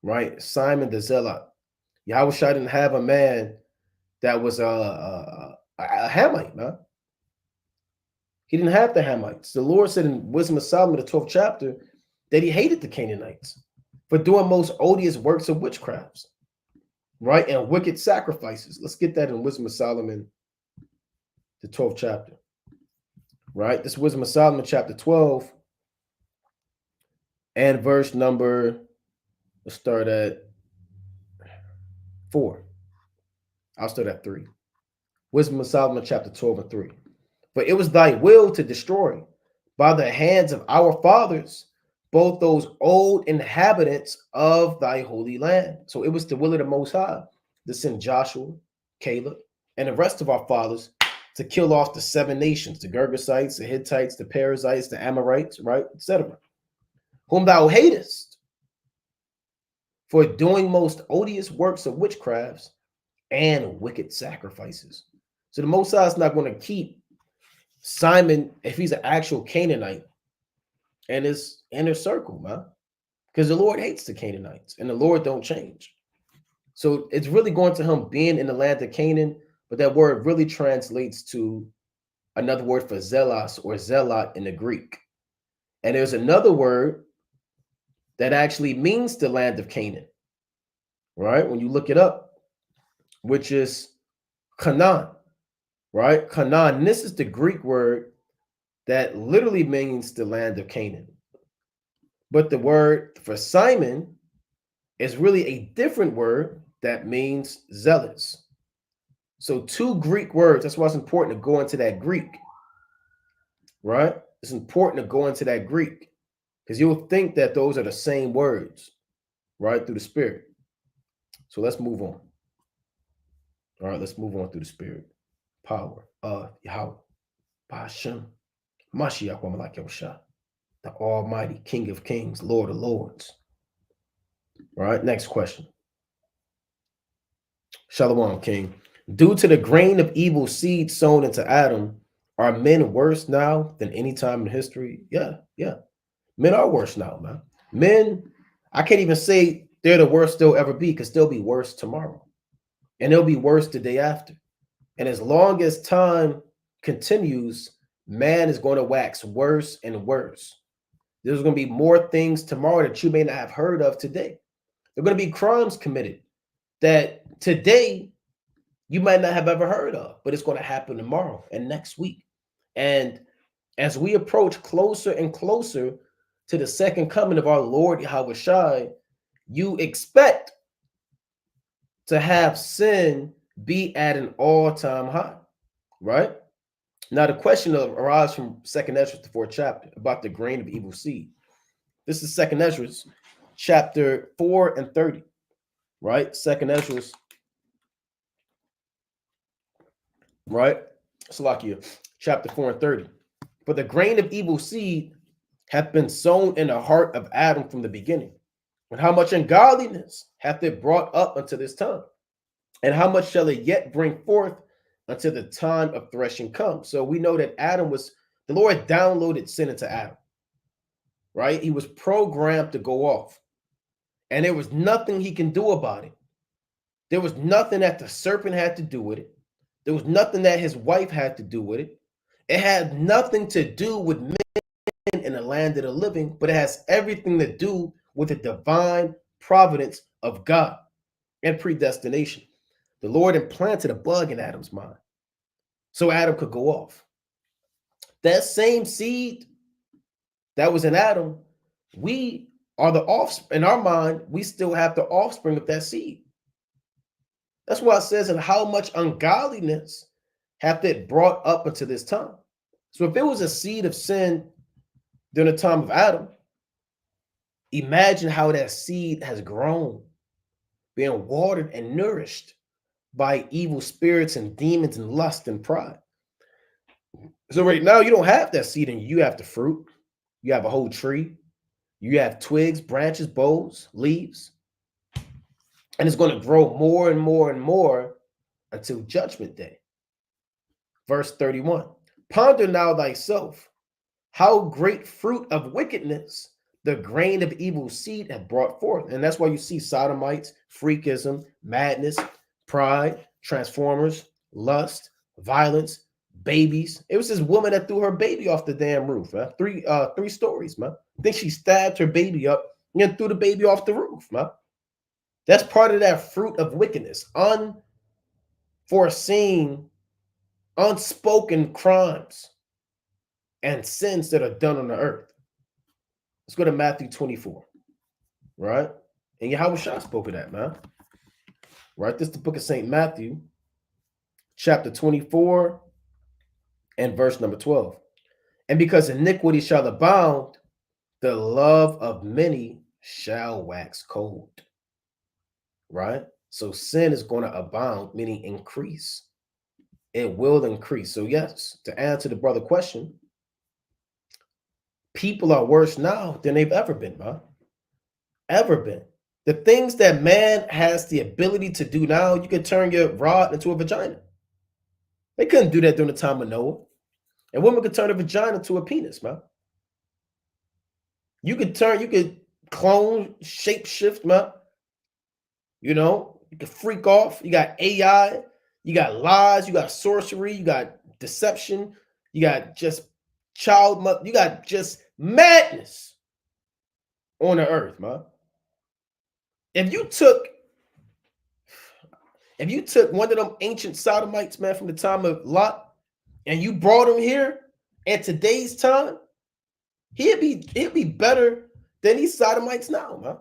[SPEAKER 1] right? Simon the Zealot. Yahushua didn't have a man that was a Hamite, man. He didn't have the Hamites. The Lord said in Wisdom of Solomon, the 12th chapter, that he hated the Canaanites for doing most odious works of witchcrafts, right? And wicked sacrifices. Let's get that in Wisdom of Solomon, the 12th chapter, right? This Wisdom of Solomon, chapter 12, and verse number, let's start at 4. I'll start at 3. Wisdom of Solomon, chapter 12 and 3. But it was thy will to destroy by the hands of our fathers both those old inhabitants of thy holy land. So it was the will of the Most High to send Joshua, Caleb, and the rest of our fathers to kill off the 7 nations, the Girgasites, the Hittites, the Perizzites, the Amorites, right, etc., whom thou hatest. for doing most odious works of witchcrafts and wicked sacrifices. So the Most High is not going to keep Simon if he's an actual Canaanite in his inner circle, man, because the Lord hates the Canaanites and the Lord don't change. So it's really going to him being in the land of Canaan, but that word really translates to another word for zealous or zealot in the Greek. And there's another word that actually means the land of Canaan, right? When you look it up, which is Canaan, right? Canaan. This is the Greek word that literally means the land of Canaan. But the word for Simon is really a different word that means zealous. So two Greek words. That's why it's important to go into that Greek, right? It's important to go into that Greek because you'll think that those are the same words, right? Through the Spirit. So let's move on. All right, let's move on through the Spirit. Power of Yahweh, Ba'ashem, Mashiach Wamalak Yahushua, the Almighty King of Kings, Lord of Lords. All right, next question. Shalom, King. Due to the grain of evil seed sown into Adam, are men worse now than any time in history? Yeah. Men are worse now, man. Men, I can't even say they're the worst they'll ever be because they'll be worse tomorrow. And they'll be worse the day after. And as long as time continues, man is going to wax worse and worse. There's going to be more things tomorrow that you may not have heard of today. There are going to be crimes committed that today you might not have ever heard of, but it's going to happen tomorrow and next week. And as we approach closer and closer to the second coming of our Lord Yahweh Shai, you expect to have sin be at an all-time high, right? Now, the question arises from 2nd Ezra, the 4th chapter, about the grain of evil seed. This is 2nd Ezra, chapter 4 and 30, right? 2nd Ezra, right? Salakia, chapter 4 and 30. For the grain of evil seed hath been sown in the heart of Adam from the beginning. And how much ungodliness hath it brought up unto this time? And how much shall it yet bring forth until the time of threshing comes? So we know that the Lord downloaded sin into Adam, right? He was programmed to go off. And there was nothing he can do about it. There was nothing that the serpent had to do with it. There was nothing that his wife had to do with it. It had nothing to do with men in the land of the living, but it has everything to do with the divine providence of God and predestination. The Lord implanted a bug in Adam's mind so Adam could go off. That same seed that was in Adam, we are the offspring. In our mind, we still have the offspring of that seed. That's why it says, and how much ungodliness hath it brought up unto this time. So if it was a seed of sin during the time of Adam, imagine how that seed has grown, being watered and nourished by evil spirits and demons and lust and pride. So right now, you don't have that seed in you. You have the fruit. You have a whole tree. You have twigs, branches, boughs, leaves. And it's going to grow more and more and more until judgment day. Verse 31. Ponder now thyself, how great fruit of wickedness the grain of evil seed hath brought forth. And that's why you see sodomites, freakism, madness, pride, transformers, lust, violence, babies. It was this woman that threw her baby off the damn roof, man. Three stories, man. I think she stabbed her baby up and then threw the baby off the roof, man. That's part of that fruit of wickedness, unforeseen, unspoken crimes and sins that are done on the earth. Let's go to Matthew 24, right? And Yahweh Shah spoke of that, man. Right? This is the book of St. Matthew, chapter 24 and verse number 12. And because iniquity shall abound, the love of many shall wax cold. Right? So sin is going to abound, meaning increase. It will increase. So yes, to answer the brother question, people are worse now than they've ever been, man. Ever been. The things that man has the ability to do now, you can turn your rod into a vagina. They couldn't do that during the time of Noah. And women could turn a vagina into a penis, man. You could clone, shapeshift, man. You know, you can freak off. You got AI, you got lies, you got sorcery, you got deception, you got just you got just madness on the earth, man. If you took one of them ancient sodomites, man, from the time of Lot, and you brought him here at today's time, he'd be better than these sodomites now, man.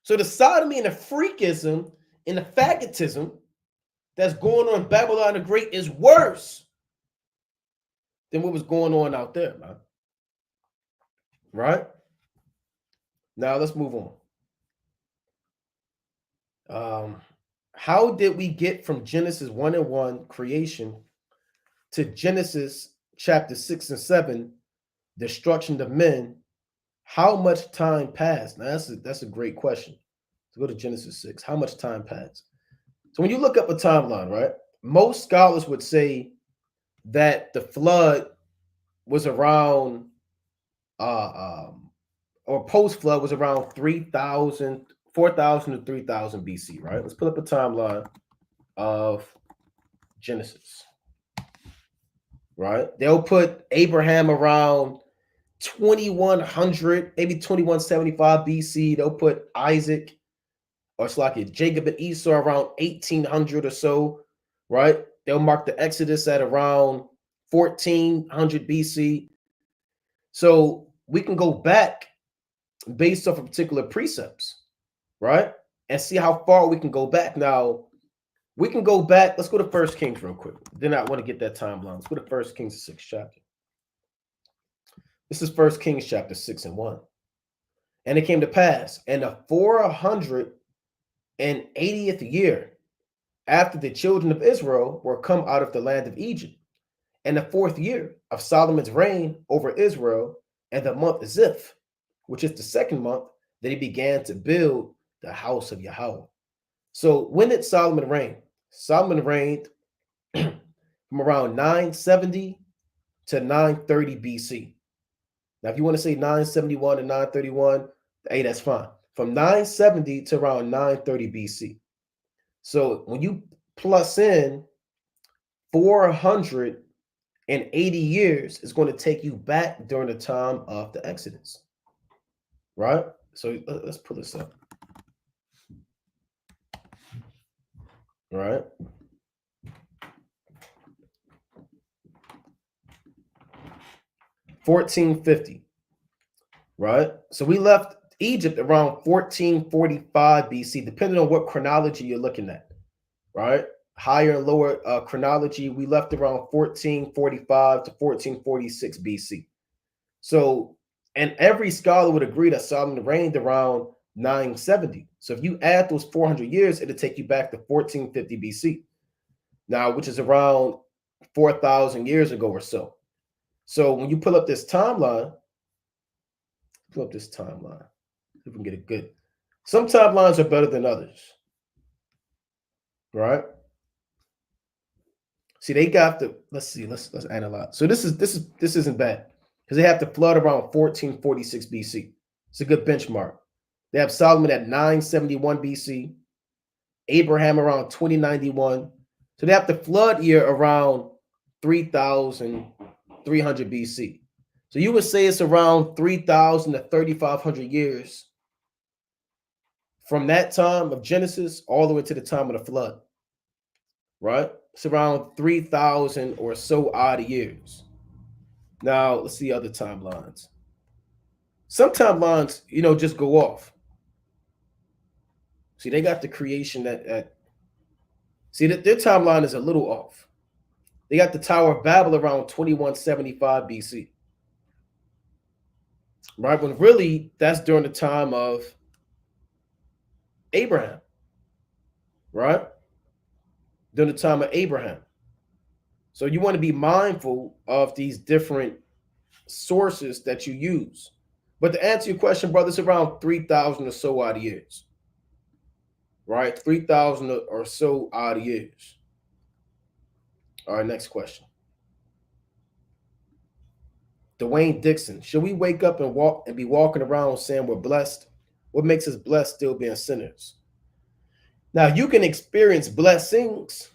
[SPEAKER 1] So the sodomy and the freakism and the faggotism that's going on in Babylon the Great is worse than what was going on out there, man. Right? Now let's move on. How did we get from Genesis 1:1, creation, to Genesis chapter 6 and 7, destruction of men? How much time passed? Now that's a great question. Let's go to Genesis 6. How much time passed? So when you look up a timeline, right? Most scholars would say that the flood was around or post flood was around 4,000 to 3,000 BC, right? Let's put up a timeline of Genesis, right? They'll put Abraham around 2100, maybe 2175 BC. They'll put Isaac, or it's like Jacob and Esau around 1800 or so, right? They'll mark the Exodus at around 1400 BC. So we can go back based off of particular precepts, right? And see how far we can go back. Now, we can go back. Let's go to 1 Kings real quick. Then I want to get that timeline. Let's go to 1 Kings 6th chapter. This is 1 Kings chapter 6 and 1. And it came to pass in the 480th year after the children of Israel were come out of the land of Egypt, and the 4th year of Solomon's reign over Israel, and the month Ziph, which is the 2nd month, that he began to build the house of Yahweh. So when did Solomon reign? Solomon reigned from around 970 to 930 BC. Now, if you want to say 971 to 931, hey, that's fine. From 970 to around 930 BC. So when you plus in 480 years, it's going to take you back during the time of the Exodus. Right? So let's pull this up. Right? $1450. Right? So we left Egypt around 1445 BC, depending on what chronology you're looking at. Right? Higher and lower chronology, we left around 1445 to 1446 BC. So, and every scholar would agree that Solomon reigned around 970. So if you add those 400 years, it'll take you back to 1450 BC. Now, which is around 4,000 years ago or so. So when you pull up this timeline, see if we can get it good. Some timelines are better than others. Right? See, they got the, let's analyze. So this isn't bad because they have the flood around 1446 BC. It's a good benchmark. They have Solomon at 971 BC, Abraham around 2091. So they have the flood year around 3,300 BC. So you would say it's around 3,000 to 3,500 years from that time of Genesis all the way to the time of the flood. Right? It's around 3,000 or so odd years. Now, let's see other timelines. Some timelines, just go off. See, they got the creation see, that their timeline is a little off. They got the Tower of Babel around 2175 BC. Right? When really, that's during the time of Abraham. Right? During the time of Abraham. So you want to be mindful of these different sources that you use. But to answer your question, brother, it's around 3,000 or so odd years. Right? 3,000 or so odd years. All right, next question. Dwayne Dixon, should we wake up and walk and be walking around saying we're blessed? What makes us blessed still being sinners? Now you can experience blessings,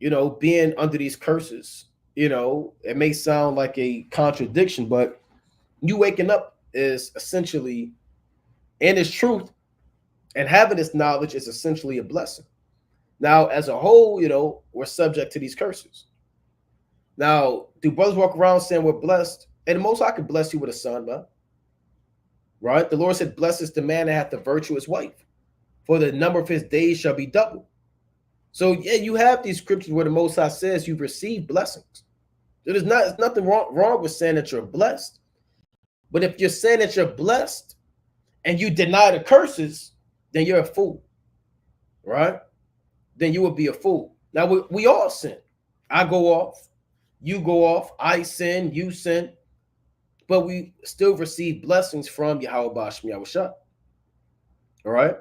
[SPEAKER 1] being under these curses. It may sound like a contradiction, but you waking up is essentially, and its truth, and having this knowledge is essentially a blessing. Now, as a whole, we're subject to these curses. Now, do brothers walk around saying we're blessed? And the Most High could bless you with a son, man. Right? The Lord said, blessed is the man that hath the virtuous wife, for the number of his days shall be doubled. So, yeah, you have these scriptures where the Most High says you've received blessings. There's nothing wrong with saying that you're blessed. But if you're saying that you're blessed and you deny the curses, then you're a fool. Right? Then you would be a fool. Now, we all sin. I go off. You go off. I sin. You sin. But we still receive blessings from Yahweh Basham Yahushua. All right?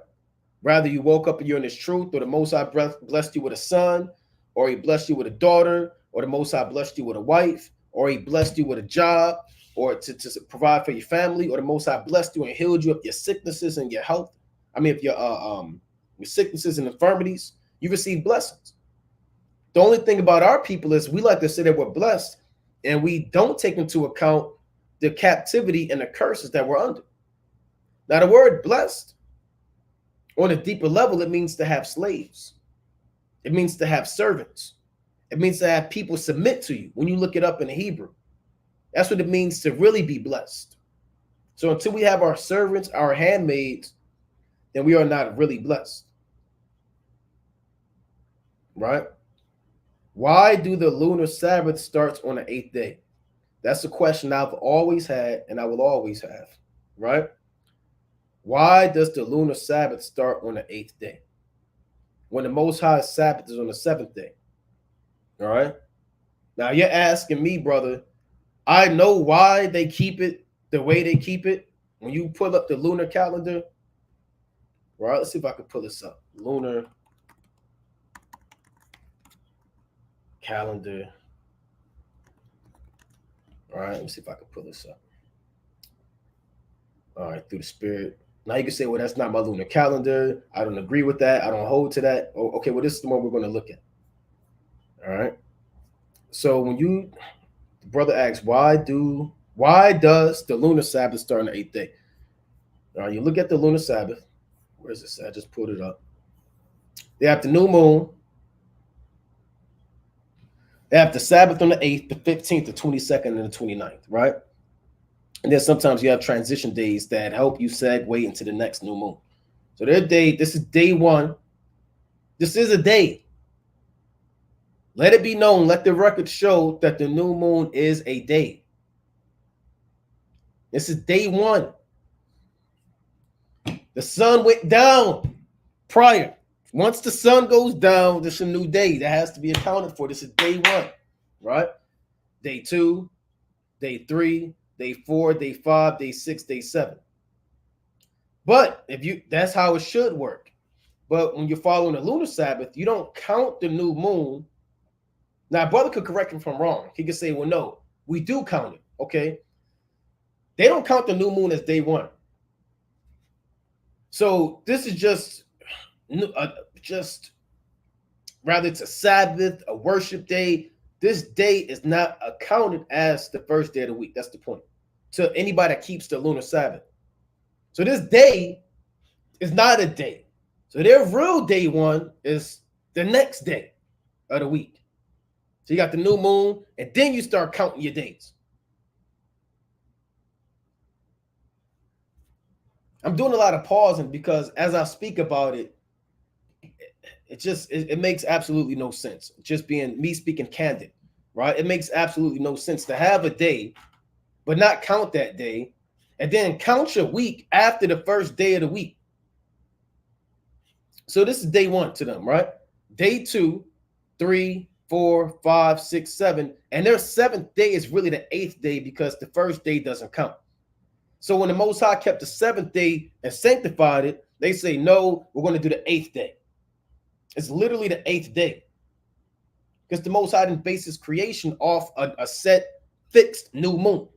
[SPEAKER 1] Rather you woke up and you're in this truth, or the Most High blessed you with a son, or he blessed you with a daughter, or the Most High blessed you with a wife, or he blessed you with a job, or to provide for your family, or the Most High blessed you and healed you of your sicknesses and your health. I mean, if your sicknesses and infirmities, you receive blessings. The only thing about our people is we like to say that we're blessed, and we don't take into account the captivity and the curses that we're under. Now, the word blessed, on a deeper level, it means to have slaves. It means to have servants. It means to have people submit to you. When you look it up in the Hebrew, that's what it means to really be blessed. So until we have our servants, our handmaids, then we are not really blessed. Right? Why do the lunar Sabbath starts on the 8th day? That's a question I've always had and I will always have. Right? Why does the lunar Sabbath start on the 8th day when the Most High Sabbath is on the 7th day? All right. Now you're asking me, brother. I know why they keep it the way they keep it. When you pull up the lunar calendar, all right, let's see if I can pull this up. Lunar calendar. All right, let me see if I can pull this up. All right, through the spirit. Now you can say, well, that's not my lunar calendar. I don't agree with that. I don't hold to that. Oh, okay, well, this is the one we're going to look at. All right. So when the brother asks, why does the lunar Sabbath start on the 8th day? All right, you look at the lunar Sabbath. Where's this? I just pulled it up. They have the new moon. They have the Sabbath on the 8th, the 15th, the 22nd, and the 29th, right? And then sometimes you have transition days that help you segue into the next new moon. So this is day one. This is a day. Let it be known, let the record show that the new moon is a day. This is day one. The sun went down prior. Once the sun goes down, there's a new day that has to be accounted for. This is day one, right? Day 2, day 3, day 4, day 5, day 6, day 7. But that's how it should work. But when you're following the lunar Sabbath, you don't count the new moon. Now, brother could correct me if I'm wrong. He could say, well, no, we do count it. Okay. They don't count the new moon as day one. So this is just rather it's a Sabbath, a worship day. This day is not accounted as the first day of the week. That's the point. To anybody that keeps the lunar Sabbath. So this day is not a day. So their real day one is the next day of the week. So you got the new moon, and then you start counting your days. I'm doing a lot of pausing because as I speak about it, it makes absolutely no sense. Just being me speaking candid, right? It makes absolutely no sense to have a day, but not count that day, and then count your week after the first day of the week. So this is day one to them, right? Day 2, 3, 4, 5, 6, 7, and their 7th day is really the 8th day because the first day doesn't count. So when the Most High kept the seventh day and sanctified it, they say, no, we're going to do the eighth day. It's literally the eighth day. Because the Most High didn't base his creation off a set, fixed new moon.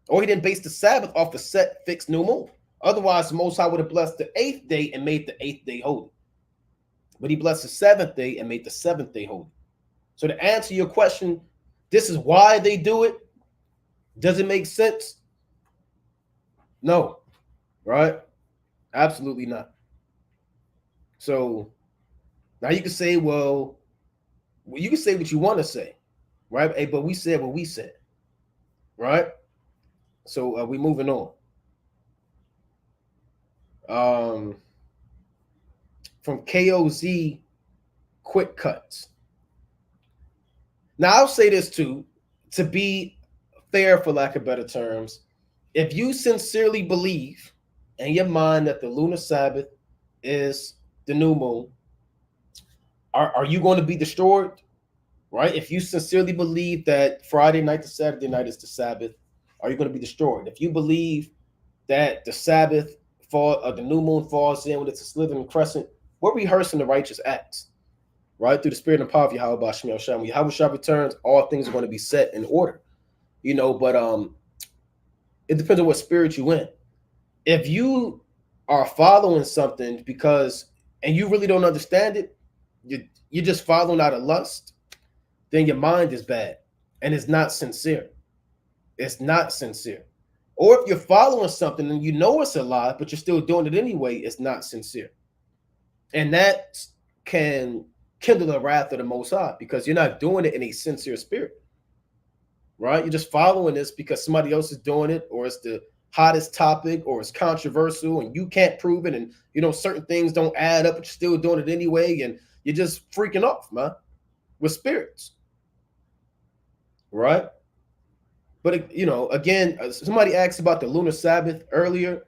[SPEAKER 1] Or he didn't base the Sabbath off a set, fixed new moon. Otherwise, the Most High would have blessed the eighth day and made the eighth day holy. But he blessed the seventh day and made the seventh day holy. So to answer your question, this is why they do it. Does it make sense? No, right? Absolutely not. So now you can say, well, you can say what you want to say, right? Hey, but we said what we said, right? So we moving on. From KOZ Quick Cuts. Now I'll say this too, to be fair, for lack of better terms. If you sincerely believe in your mind that the lunar Sabbath is the new moon, are you going to be destroyed? Right? If you sincerely believe that Friday night to Saturday night is the Sabbath, are you going to be destroyed? If you believe that the Sabbath the new moon falls in when it's a slithering crescent, we're rehearsing the righteous acts, right? Through the spirit and power of Yahweh Shemel Shem. When Yahweh returns, all things are going to be set in order, but it depends on what spirit you in. If you are following something and you really don't understand it, you're just following out of lust, then your mind is bad and it's not sincere. It's not sincere. Or if you're following something and you know it's a lie, but you're still doing it anyway, it's not sincere. And that can kindle the wrath of the Most High because you're not doing it in a sincere spirit, right? You're just following this because somebody else is doing it, or it's the hottest topic, or it's controversial and you can't prove it. And, certain things don't add up, but you're still doing it anyway. And you're just freaking off, man, with spirits, right? But, again, somebody asked about the lunar Sabbath earlier.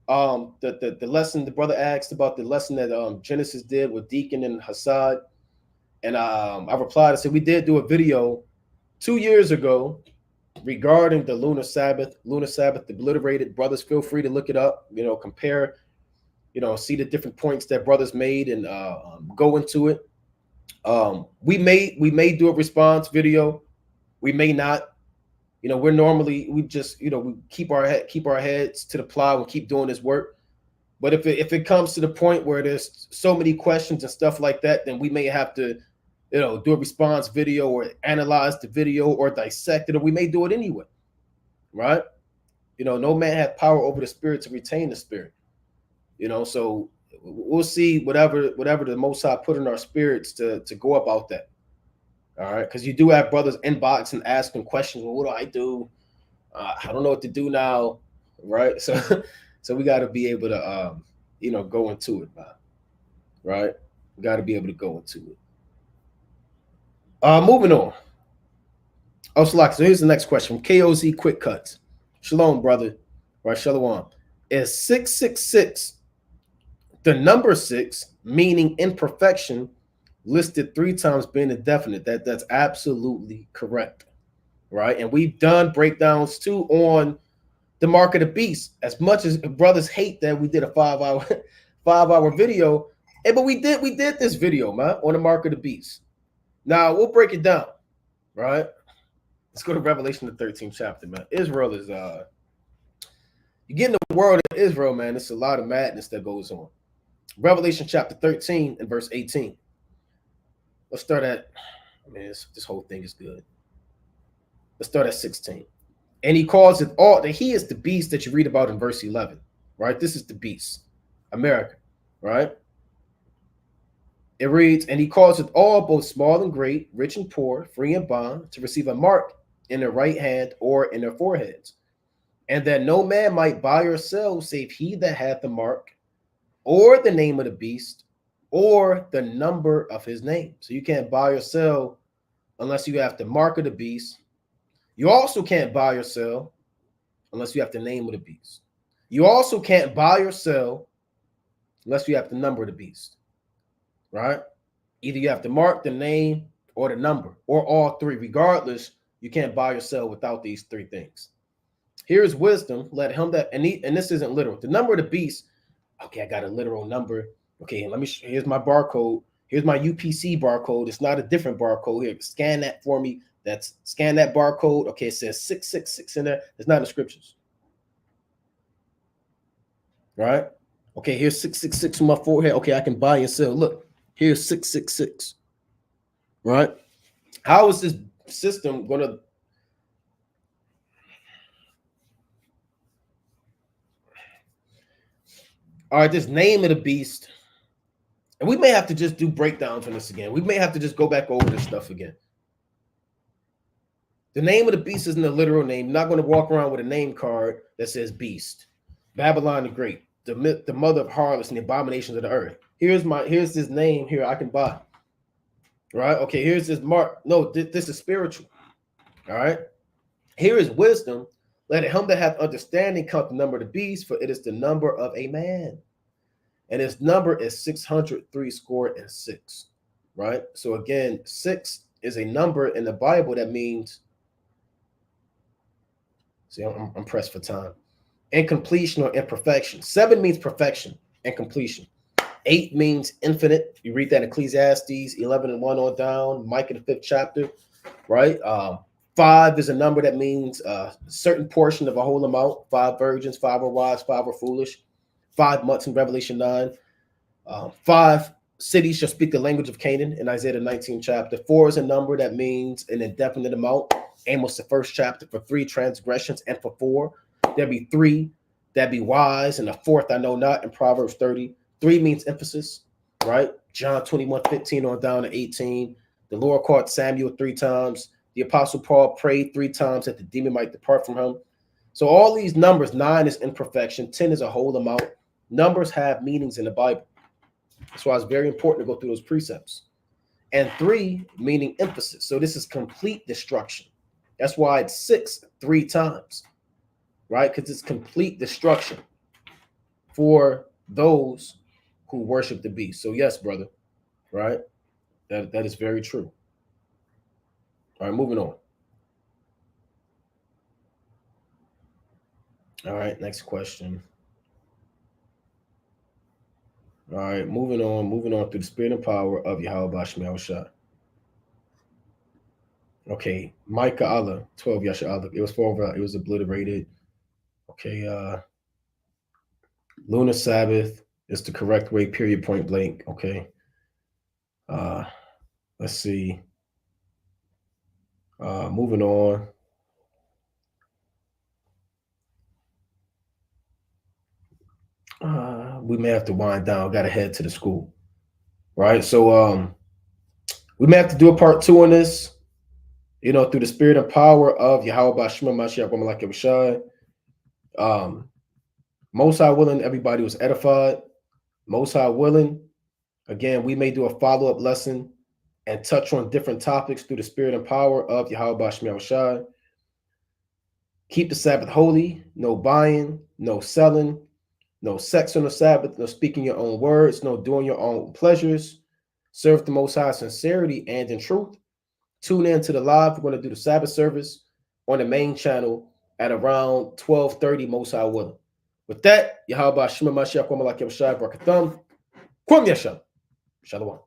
[SPEAKER 1] The lesson the brother asked about, the lesson that Genesis did with Deacon and Hassad. And I replied, I said, we did do a video 2 years ago regarding the lunar Sabbath obliterated. Brothers, feel free to look it up, compare, see the different points that brothers made and go into it. We may do a response video. We may not. We just, we keep our heads to the plow and keep doing this work. But if it comes to the point where there's so many questions and stuff like that, then we may have to, do a response video or analyze the video or dissect it, or we may do it anyway, right? No man has power over the spirit to retain the spirit, so we'll see whatever the Most High put in our spirits to go about that. All right, because you do have brothers inbox and asking questions. Well, what do I do? I don't know what to do now, right? So we got to be able to, go into it, man. Right? We got to be able to go into it. Moving on. Oh, so here's the next question from KOZ Quick Cuts. Shalom, brother. Right, shalom. Is 666 the number 6, meaning imperfection, listed 3 times being indefinite? That's absolutely correct, right? And we've done breakdowns too on the mark of the beast. As much as brothers hate that we did a 5-hour video, but we did this video, man, on the mark of the beast. Now we'll break it down, right? Let's go to Revelation, the 13th chapter, man. Israel is you get in the world of Israel, man. It's a lot of madness that goes on. Revelation chapter 13 and verse 18. Let's start at, this whole thing is good. Let's start at 16. And he calls it all, that he is the beast that you read about in verse 11, right? This is the beast, America, right? It reads, and he calls it all, both small and great, rich and poor, free and bond, to receive a mark in their right hand or in their foreheads, and that no man might buy or sell save he that hath the mark, or the name of the beast, or the number of his name. So you can't buy or sell unless you have the mark of the beast. You also can't buy or sell unless you have the name of the beast. You also can't buy or sell unless you have the number of the beast, right? Either you have to mark, the name, or the number, or all 3. Regardless, you can't buy or sell without these 3 things. Here is wisdom. Let him that, and this isn't literal. The number of the beast. Okay, I got a literal number. Okay, let me. Here's my barcode. Here's my UPC barcode. It's not a different barcode here. Scan that for me. Scan that barcode. Okay, it says 666 in there. It's not in the scriptures. Right? Okay, here's 666 on my forehead. Okay, I can buy and sell. Look, here's 666. Right? How is this system going to? All right, this name of the beast. And we may have to just do breakdowns on this again. We may have to just go back over this stuff again. The name of the beast isn't a literal name. You're not going to walk around with a name card that says beast. Babylon the Great, the mother of harlots and the abominations of the earth. Here's this name here I can buy. Right? Okay, here's this mark. No, this is spiritual. All right. Here is wisdom. Let him that hath understanding count the number of the beast, for it is the number of a man. And his number is 603 right? So again, 6 is a number in the Bible that means, see, I'm pressed for time. Incompletion or imperfection. 7 means perfection and completion. 8 means infinite. You read that in Ecclesiastes 11:1 on down, Micah the 5th chapter, right? 5 is a number that means a certain portion of a whole amount. 5 virgins, 5 were wise, 5 were foolish. 5 months in Revelation 9. 5 cities shall speak the language of Canaan in Isaiah the 19th chapter. 4 is a number that means an indefinite amount. Amos the 1st chapter, for 3 transgressions, and for 4 there'd be 3 that'd be wise, and the 4th I know not in Proverbs 30. 3 means emphasis, right? John 21:15 on down to 18. The Lord called Samuel 3 times. The Apostle Paul prayed 3 times that the demon might depart from him. So all these numbers, 9 is imperfection, 10 is a whole amount. Numbers have meanings in the Bible. That's why it's very important to go through those precepts. And 3 meaning emphasis. So this is complete destruction. That's why it's 6 3 times, right? Because it's complete destruction for those who worship the beast. So yes, brother, right? That is very true. All right, moving on. All right, next question. All right, moving on through the spirit and power of Yahweh Shemel Shah. Okay, Micah Allah, 12 Yasha Allah. It was 4, it was obliterated. Okay, lunar Sabbath is the correct way, period, point blank. Okay. Let's see. Moving on. We may have to wind down. Got to head to the school, right? So we may have to do a part 2 on this. Through the spirit and power of Yahweh Bashma Mashiach Wamalak Yabashai. Most High willing, everybody was edified. Most High willing, again, we may do a follow-up lesson and touch on different topics through the spirit and power of Yahweh Bashma Yabashai. Keep the Sabbath holy. No buying, no selling. No sex on the Sabbath, no speaking your own words, no doing your own pleasures. Serve the Most High sincerity and in truth. Tune in to the live. We're going to do the Sabbath service on the main channel at around 12:30, Most High willing. With that, Yahweh Shema Mashiach Wamalak Yabashai Barakatham. Kwam Yasham. Shalom.